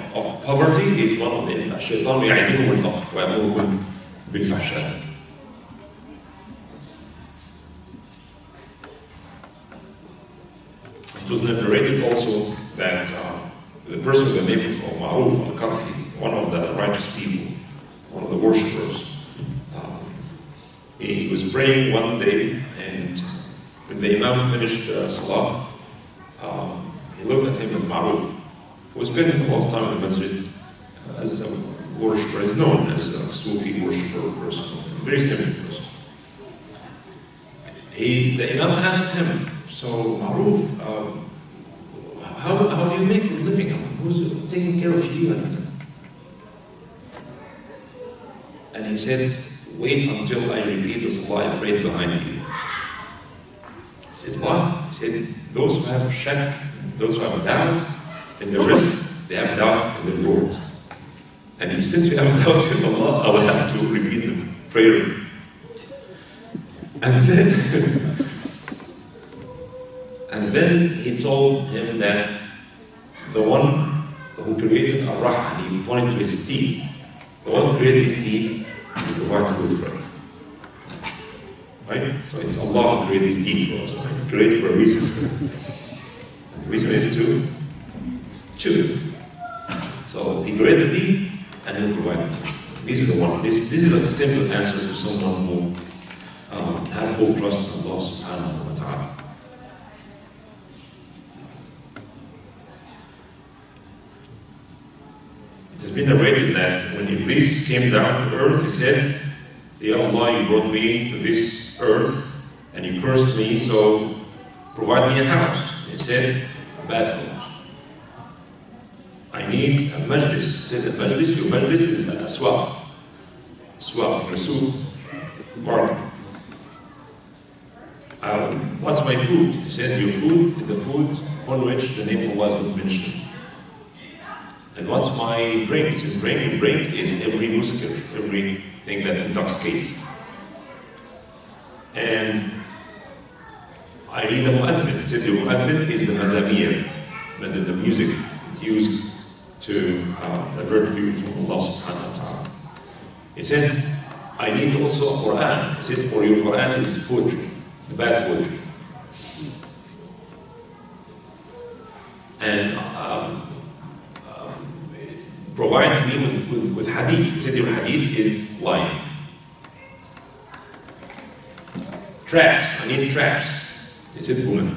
Speaker 1: poverty is one of the الشيطان يعدكم الفقر ويأمركم بالفحشاء. It was narrated also that the person with the name of Ma'ruf al-Karfi, one of the righteous people, one of the worshippers, he was praying one day, and when the Imam finished Salah, he looked at him as Ma'ruf, who was spending a lot of time in the masjid as a worshipper, is known as a Sufi worshipper person, a very simple person. The Imam asked him, so Ma'ruf, how do you make your living? Who's taking care of you? And he said, wait until I repeat the salah I prayed behind you. He said, what? He said, those who have shak, those who have doubt in the rizq, they have doubt in the Lord. And he said, you have doubt in Allah, I will have to repeat the prayer. And then he told him that the one who created Ar-Rahman, he pointed to his teeth. The one who created his teeth, he provides food for it. Right? So it's Allah who created these teeth for us, right? It's created for a reason. The reason is to chew. So he created the teeth and he'll provide food. This is the one. This is a simple answer to someone who have full trust in Allah subhanahu wa ta'ala. It has been narrated that when Iblis came down to earth, he said, Ya Allah, you brought me to this earth and you cursed me, so provide me a house. He said, bathrooms. I need a majlis. He said, a majlis, your majlis is a swap. Swap, a suit, bargain. What's my food? He said, your food is the food upon which the name of Allah is not mentioned. And what's my drink? He said, drink is every muskir, everything that intoxicates. And I need a mu'adhin. He said, the mu'adhin is the mazamir, the music it's used to divert you from Allah subhanahu wa ta'ala. He said, I need also a Quran. He said, for your Quran is poetry, the bad poetry. And provide me with hadith. He said, your hadith is lying. Traps, I need traps. He said, women.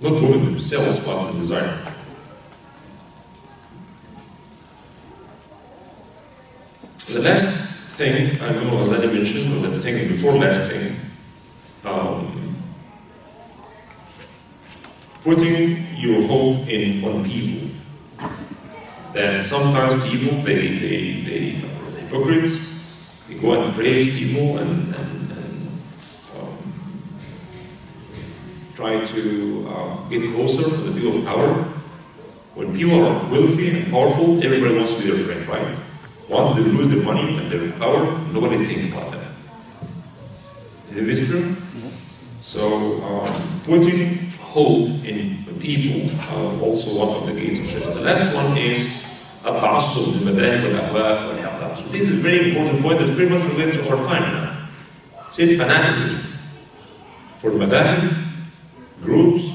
Speaker 1: Not women themselves, but the desire. The last thing I know Ghazali mentioned, or the thing before last thing, putting your hope in on people. That sometimes people, they are hypocrites, they go and praise people and try to get closer to the view of power. When people are wealthy and powerful, everybody wants to be their friend, right? Once they lose their money and their power, nobody thinks about them. Isn't this true? So, putting hope in people also one of the gates of shaitan. The last one is التعصب للمذاهب والأهواء والحقائق. So this is a very important point that's very much related to our time now. It's fanaticism for madhahib, groups,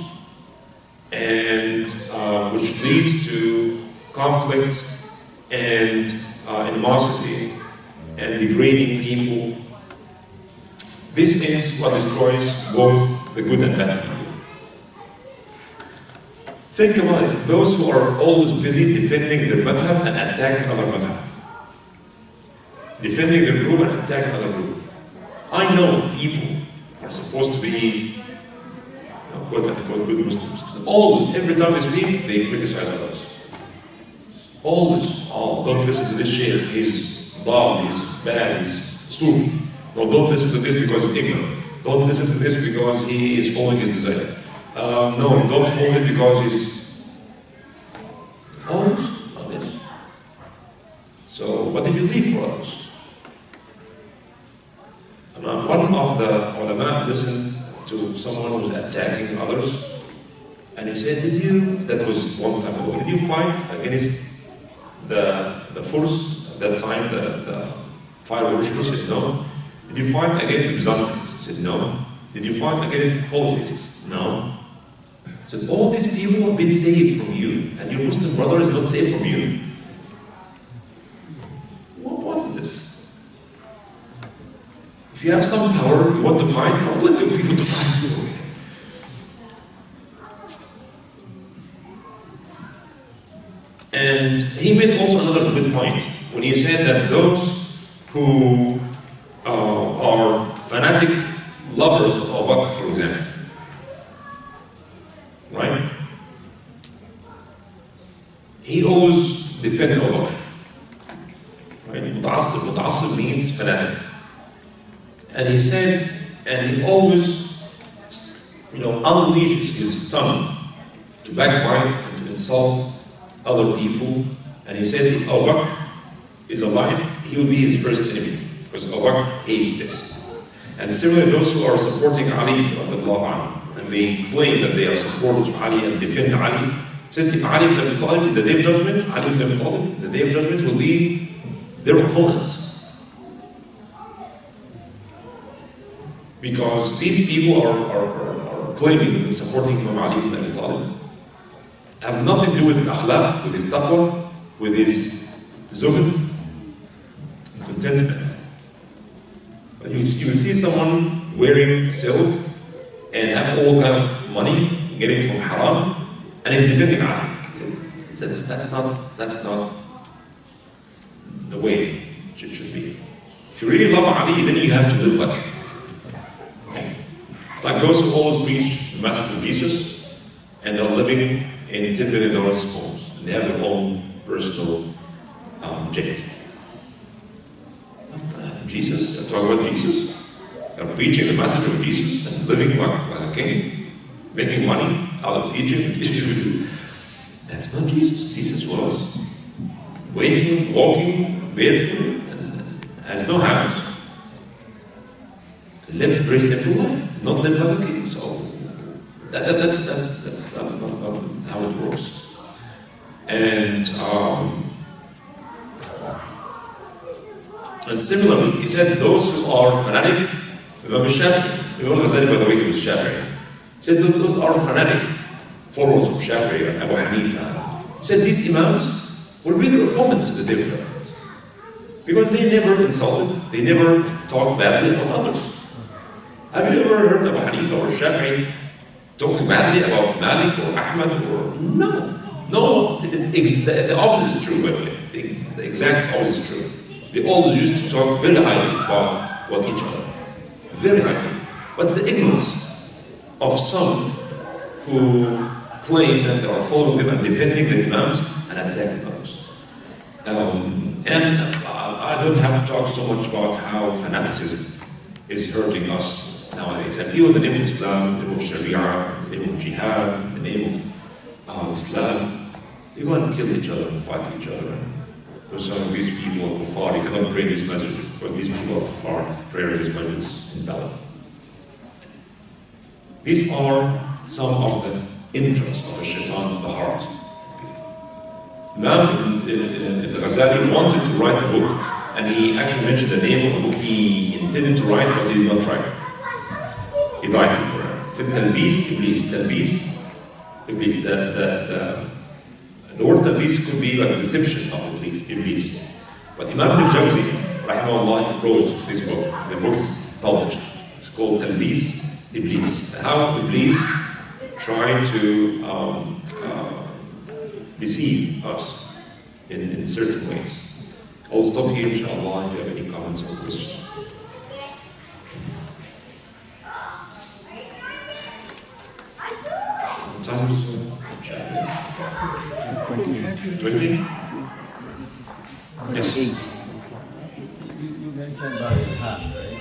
Speaker 1: and which leads to conflicts and animosity and degrading people. This is what destroys both the good and bad people. Think about it. Those who are always busy defending their madhab and attacking other madhab. Defending their group and attacking other group. I know people are supposed to be quote unquote good Muslims. Always, every time they speak, they criticize others. Always. Oh, don't listen to this shaykh, he's dal, he's bad, he's Sufi. No, don't listen to this because he's ignorant. Don't listen to this because he is following his desire. No, don't follow it because he's always like this. So, what did you leave for others? One of the ulama listened to someone who was attacking others, and he said, that was one time ago, did you fight against the force at that time, the fire worshippers? He said, no. Did you fight against the Byzantines? He said, no. Did you fight against polytheists? No. He said, all these people have been saved from you, and your Muslim brother is not saved from you. What is this? If you have some power, you want to fight, don't let two people to fight you. And he made also another good point when he said that those who are fanatic lovers of Abu Bakr, for example, right? He always defended Abu Bakr. Right? Muta'assib means fanatic. And he said, and he always, unleashes his tongue to backbite and to insult other people. And he said, if Abu Bakr is alive, he will be his first enemy, because Abu Bakr hates this. And similarly, those who are supporting Ali, and they claim that they are supporters of Ali and defend Ali, said if Ali ibn Abi Talib, in the day of judgment, Ali ibn Abi Talib, the day of judgment will be their opponents. Because these people are claiming and supporting Imam Ali ibn Abi Talib have nothing to do with his akhlaq, with his taqwa, with his zuhd, and contentment. You will see someone wearing silk and have all kind of money getting from haram, and he's defending Ali. He says that's not the way it should be. If you really love Ali, then you have to live like him. Okay? It's like those who always preach the message of Jesus, and they're living in $10 million homes, and they have their own personal jet. Jesus, they're talking about Jesus, they're preaching the message of Jesus and living like a king, making money out of teaching. That's not Jesus. Jesus was waking, walking, barefoot, and has no house. Lived a very simple life, not lived like a king. So that's not how it works. And similarly, he said those who are fanatic, Imam Shafi'i, Imam Ghazali, by the way, he was Shafi'i. He said those are fanatic followers of Shafi'i and Abu Hanifa. He said these Imams will be their opponents in the day of judgment. Because they never insulted, they never talked badly about others. Have you ever heard Abu Hanifa or Shafi'i talking badly about Malik or Ahmad or... No, the opposite is true, by the way. The exact opposite is true. They always used to talk very highly about each other. Very highly. But it's the ignorance of some who claim that they are following them and defending the Imams and attacking others. And I don't have to talk so much about how fanaticism is hurting us nowadays. And people in the name of Islam, in the name of Sharia, in the name of Jihad, in the name of Islam, they go and kill each other and fight each other. Because some of these people are kuffar, you cannot pray these masjids, because these people are kuffar, prayer in these masjids is invalid. These are some of the interests of a shaitan to the heart. Imam Ghazali wanted to write a book, and he actually mentioned the name of a book he intended to write, but he did not write. He died before it. It's Talbis Iblis. The word Talbis could be like deception of Iblis. But Imam al-Jawzi, rahimahullah, wrote this book. The book is published. It's called Talbis Iblis. How Iblis tried to deceive us in certain ways. I'll stop here, inshallah, if you have any comments or questions. Time is 20? Yes.
Speaker 2: You mentioned about Ilham, right?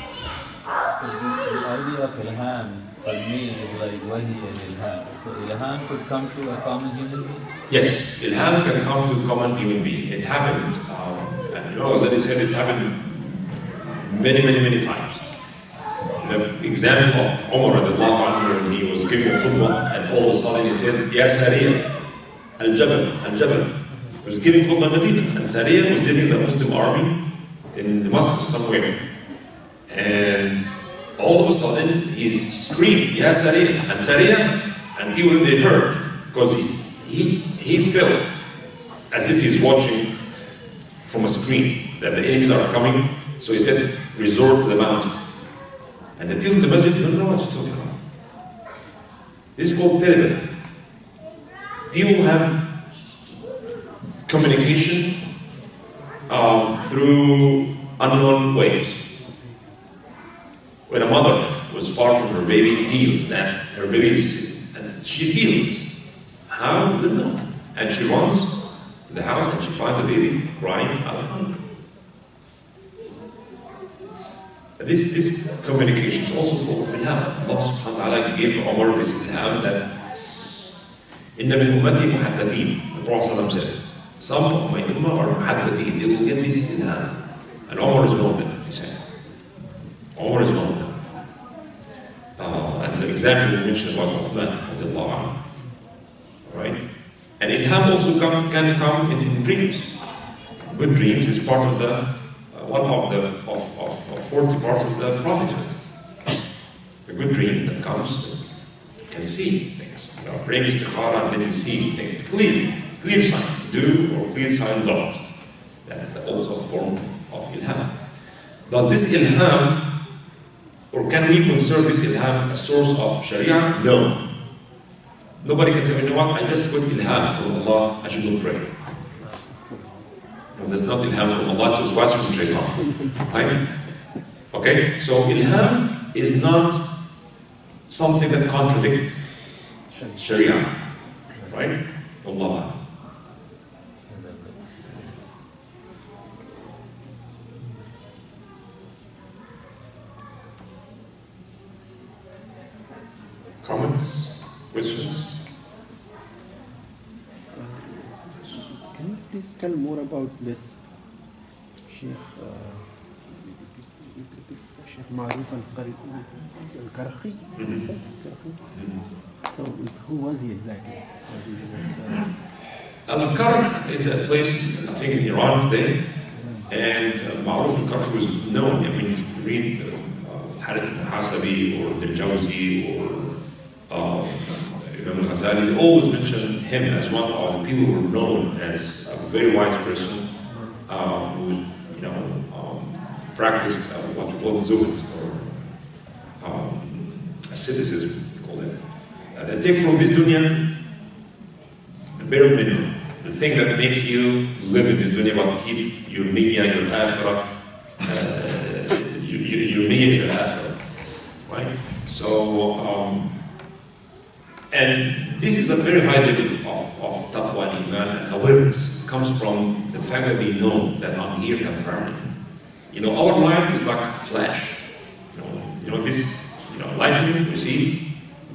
Speaker 2: So the idea of Ilham for me is like Wahi and Ilham. So Ilham could come to a common human being?
Speaker 1: Yes, Ilham can come to a common human being. It happened, and you know, as I said, it happened many times. The example of Umar when he was giving a khutbah, and all of a sudden he said, Ya Sariya, Al-Jabal. He was giving khutbah in Medina, and Sariya was leading the Muslim army in Damascus somewhere. And all of a sudden he screamed, Ya Sariya, and people they heard, because he felt as if he's watching from a screen that the enemies are coming. So he said, resort to the mountain. And the people in the masjid don't know what he's talking about. This is called telepathy. People have communication through unknown ways. When a mother who is far from her baby feels that her baby is, and she feels, how? We don't know. And she runs to the house and she finds the baby crying out of hunger. This communication is also full of ilham. Allah subhanahu wa ta'ala gave Umar this ilham that Inna min ummati muhaddathin. The Prophet said, some of my ummah are muhaddathin. They will get this ilham. And Umar is one of them, he said. Umar is one of them. And the example we mentioned about Uthman, right? And ilham also can come in dreams. Good dreams is part of the one of 40 parts of the prophethood. The good dream that comes, you can see things. You are praying istikhara and then you see things clearly, clear sign, do or clear sign don't. That is also a form of ilham. Does this ilham Or can we consider this ilham a source of sharia? No. Nobody can say, you know what, I just got ilham from Allah, I should not pray. No, that's not ilham from Allah, it's was from shaitan. Right? Okay, so ilham is not something that contradicts sharia. Right? Allah. Comments? Questions?
Speaker 3: Can you please tell more about this Sheikh Ma'ruf al-Karhi? So who was he exactly?
Speaker 1: Al-Karh is a place, I think, in Iran today, and Ma'ruf al-Karhi was known. I mean, if you read Harith al-Hasabi or al-Jawzi or Imam Ghazali, they always mention him as one of the people who were known as a very wise person who, practiced what we call zuhd, or asceticism, we call it. They take from this dunya the bare minimum, the thing that makes you live in this dunya, but keep your niyyah, your akhirah, your niyyah is your akhirah, right? So, and this is a very high level of taqwa and iman and awareness. It comes from the fact that they know that I'm here temporarily. Our life is like a flash. This lightning you see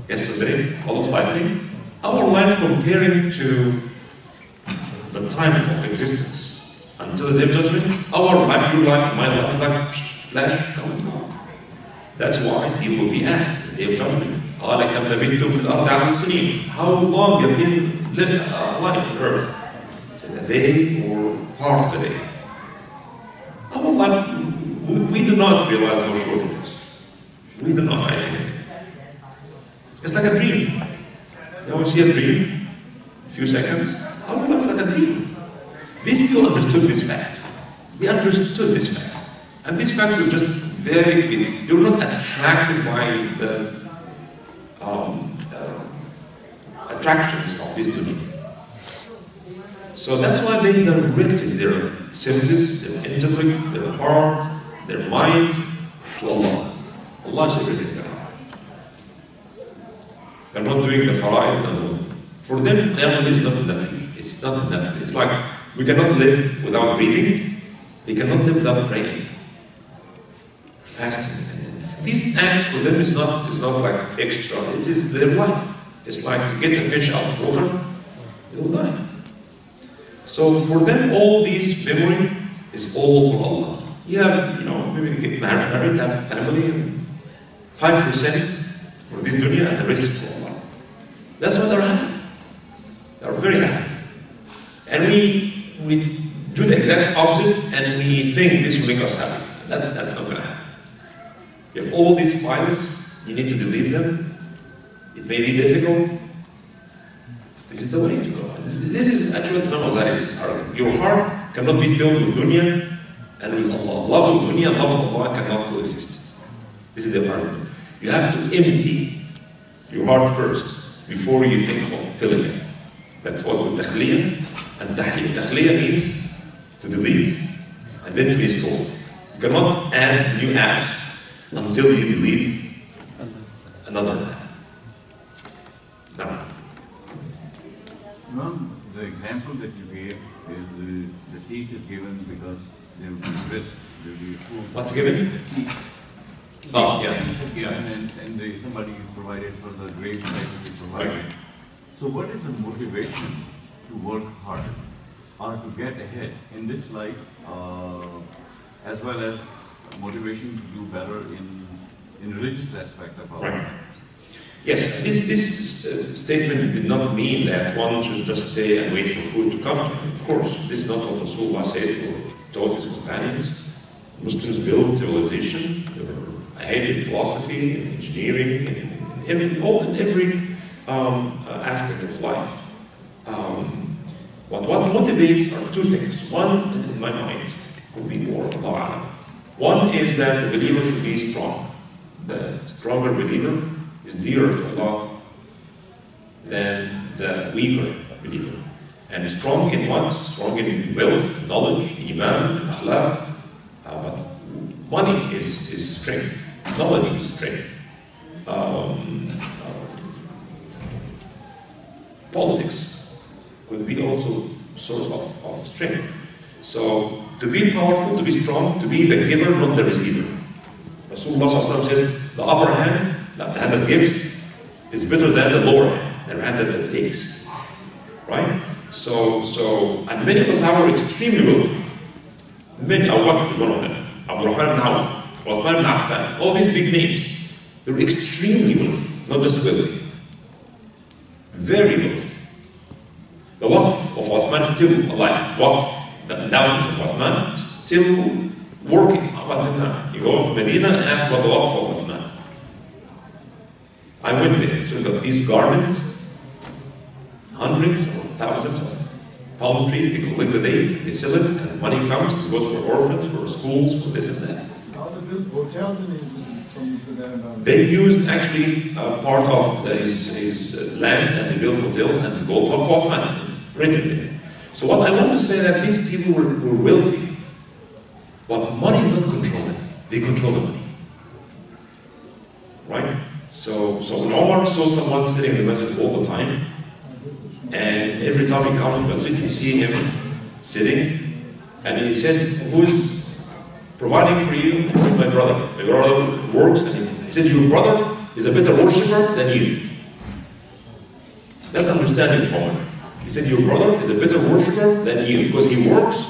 Speaker 1: yesterday, all of lightning. Our life comparing to the time of existence until the day of judgment, our life, your life, my life is like flash, come and go. That's why people will be asked at the day of judgment. How long have you been alive on earth? A day or part of the day? Our life, we do not realize how short it is. We do not, I think. It's like a dream. You always see a dream, a few seconds. Our life is like a dream. These people understood this fact. They understood this fact. And this fact was just very big. They were not attracted by the attractions of this dunya. So that's why they directed their senses, their intellect, their heart, their mind to Allah. Allah is everything there. They're not doing the fara'id, no. For them, qiyam is not enough. It's not enough. It's like we cannot live without breathing. They cannot live without praying, fasting. These acts for them is not like extra. It is their life. It's like you get a fish out of water, it will die. So for them, all this memory is all for Allah. You have, maybe they get married, have a family, and 5% for this dunya, and the rest is for Allah. That's why they're happy. They're very happy. And we do the exact opposite, and we think this will make us happy. That's not going to happen. You have all these files, you need to delete them. It may be difficult. This is the way to go. This is actually what Imam Ghazali is arguing. Your heart cannot be filled with dunya and with Allah. Love of dunya and love of Allah cannot coexist. This is the argument. You have to empty your heart first before you think of filling it. That's what the takhliya and tahliya. Takhliya means to delete and then to install. You cannot add new apps until you delete another app. Now,
Speaker 4: the example that you gave is the teeth is given because there will be risk, there will be food.
Speaker 1: What's given?
Speaker 4: The teeth.
Speaker 1: Oh, yeah.
Speaker 4: The teeth are given and somebody provided for the grave site to be provided.
Speaker 1: Right.
Speaker 4: So what is the motivation to work hard or to get ahead in this life as well as motivation to do better in religious aspect of our life?
Speaker 1: Yes, this statement did not mean that one should just stay and wait for food to come to him. Of course, this is not what Rasulullah said or taught his companions. Muslims build civilization, they were ahead in philosophy, in engineering, in every aspect of life. What motivates are two things. One, in my mind, would be more Allah. One is that the believer should be strong. the stronger believer is dearer to Allah than the weaker believer. And strong in what? Strong in wealth, knowledge, iman, akhlaq. But money is strength. Knowledge is strength. Politics could be also source of strength. So to be powerful, to be strong, to be the giver, not the receiver. Rasulullah said, the upper hand, the hand that gives, is better than the lower hand, the hand that takes. Right? So, and many of us are extremely wealthy. Many, Abu Bakr is one of them. Abdurrahman ibn Auf, Uthman ibn Affan, all these big names, they're extremely wealthy, not just wealthy. Very wealthy. The waqf of Uthman is still alive. Waqf, the endowment of Uthman, is still working up until now. You go to Medina and ask about the waqf of Uthman. I went there. So you've got these gardens, hundreds or thousands of palm trees, they collect the dates, they sell it, and money comes, it goes for orphans, for schools, for this and that.
Speaker 5: How they build hotels from there about?
Speaker 1: They used actually part of his land, and they built hotels and the gold of Uthman. It's written there. So what I want to say that these people were wealthy, but money did not control them. They control the money. Right? So when Omar saw someone sitting in the masjid all the time, and every time he comes to the masjid, he see him sitting, and he said, "Who's providing for you?" And he said, "My brother. My brother works." And he said, "Your brother is a better worshipper than you." That's understanding from him. He said, "Your brother is a better worshipper than you because he works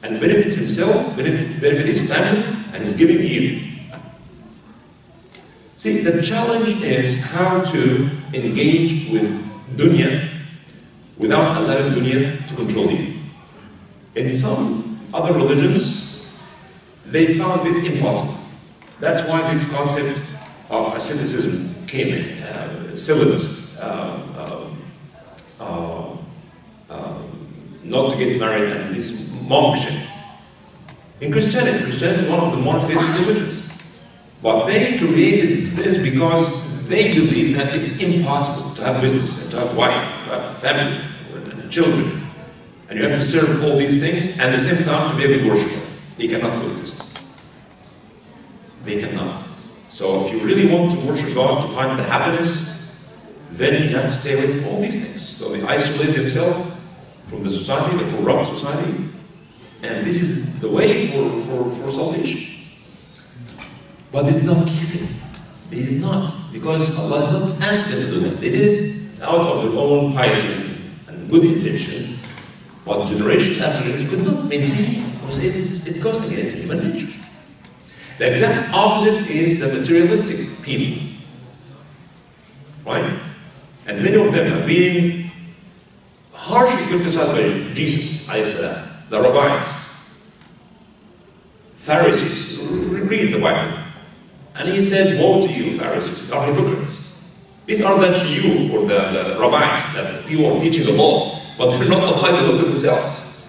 Speaker 1: and benefits himself, benefit his family, and is giving you." See, the challenge is how to engage with dunya without allowing dunya to control you. In some other religions, they found this impossible. That's why this concept of asceticism came in, celibacy, not to get married, and this monkship. In Christianity is one of the monotheistic religions. But they created this because they believe that it's impossible to have business, and to have wife, to have family, and children. And you have to serve all these things, and at the same time to be a good worshiper. They cannot coexist. They cannot. So if you really want to worship God, to find the happiness, then you have to stay away from all these things. So they isolate themselves from the society, the corrupt society, and this is the way for salvation. But they did not keep it. They did not, because Allah did not ask them to do that. They did it out of their own piety and good intention. But generation after generation could not maintain it because it goes against human nature. The exact opposite is the materialistic people, right? And many of them are being harshly criticized by Jesus, the rabbis, Pharisees. Read the Bible. And he said, "Woe to you, Pharisees, you are hypocrites." These are not you or the rabbis, that people are teaching the law, but they're not applying the law to themselves.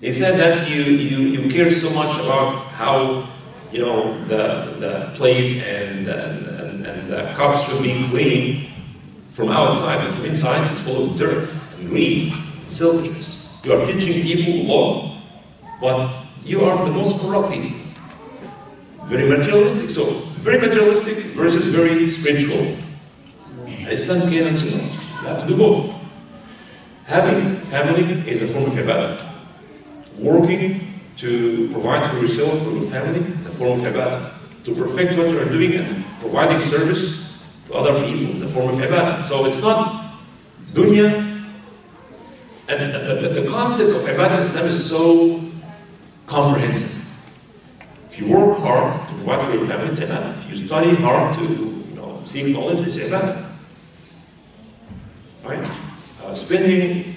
Speaker 1: He said that you care so much about how, you know, the plate and the cups should be clean from outside, but from inside it's full of dirt and greed, selfishness. You are teaching people the law, but you are the most corrupt people. Very materialistic. So, very materialistic versus very spiritual. Islam can and you have to do both. Having family is a form of ibadah. Working to provide for yourself, for your family, is a form of ibadah. To perfect what you are doing and providing service to other people is a form of ibadah. So it's not dunya. And the concept of ibadah in Islam is so comprehensive. If you work hard to provide for your family, it's ibadah. If you study hard to seek knowledge, it's ibadah. Right? Spending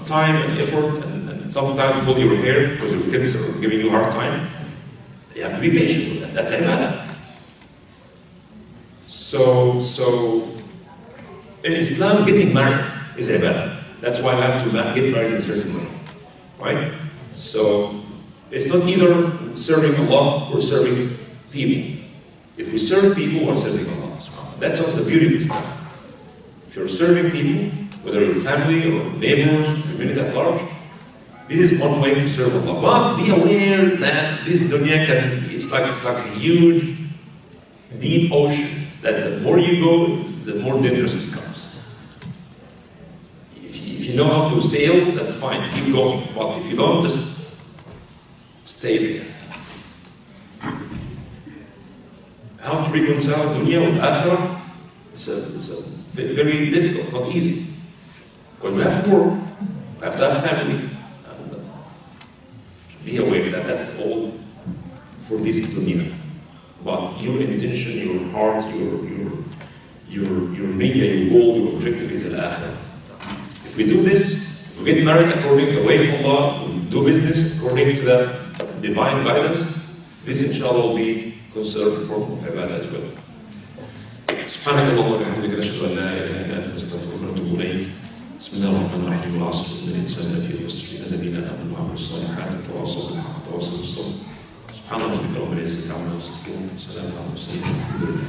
Speaker 1: time and effort and sometimes pull your hair because your kids are giving you a hard time, you have to be patient with that. That's ibadah. So in Islam, getting married is ibadah. That's why you have to get married in a certain way. Right? So it's not either serving Allah or serving people. If we serve people, we're serving Allah. That's not the beauty of Islam. If you're serving people, whether your family or neighbors, community at large, this is one way to serve Allah. But be aware that this dunya it's like a huge, deep ocean. That the more you go, the more dangerous it becomes. If you know how to sail, then fine, keep going. But if you don't, just stay there. How to reconcile dunya with akhirah? It's a very difficult, not easy. Because we have to work, we have to have family. And be aware that that's all for this dunya. But your intention, your heart, your niyyah, your goal, your objective is al-akhirah. If we do this, if we get married according to the way of Allah, if we do business according to the divine guidance, this inshallah will be considered a form of ibadah as well. سبحانك اللهم وبحمدك نشهد ان لا اله الا انت نستغفرك ونتوب اليك. بسم الله الرحمن الرحيم. والعصر ان الانسان لفي خسر الا الذين امنوا وعملوا الصالحات وتواصوا بالحق وتواصوا بالصبر. سبحان ربك رب العزه عما يصفون وسلام على المرسلين والحمد لله.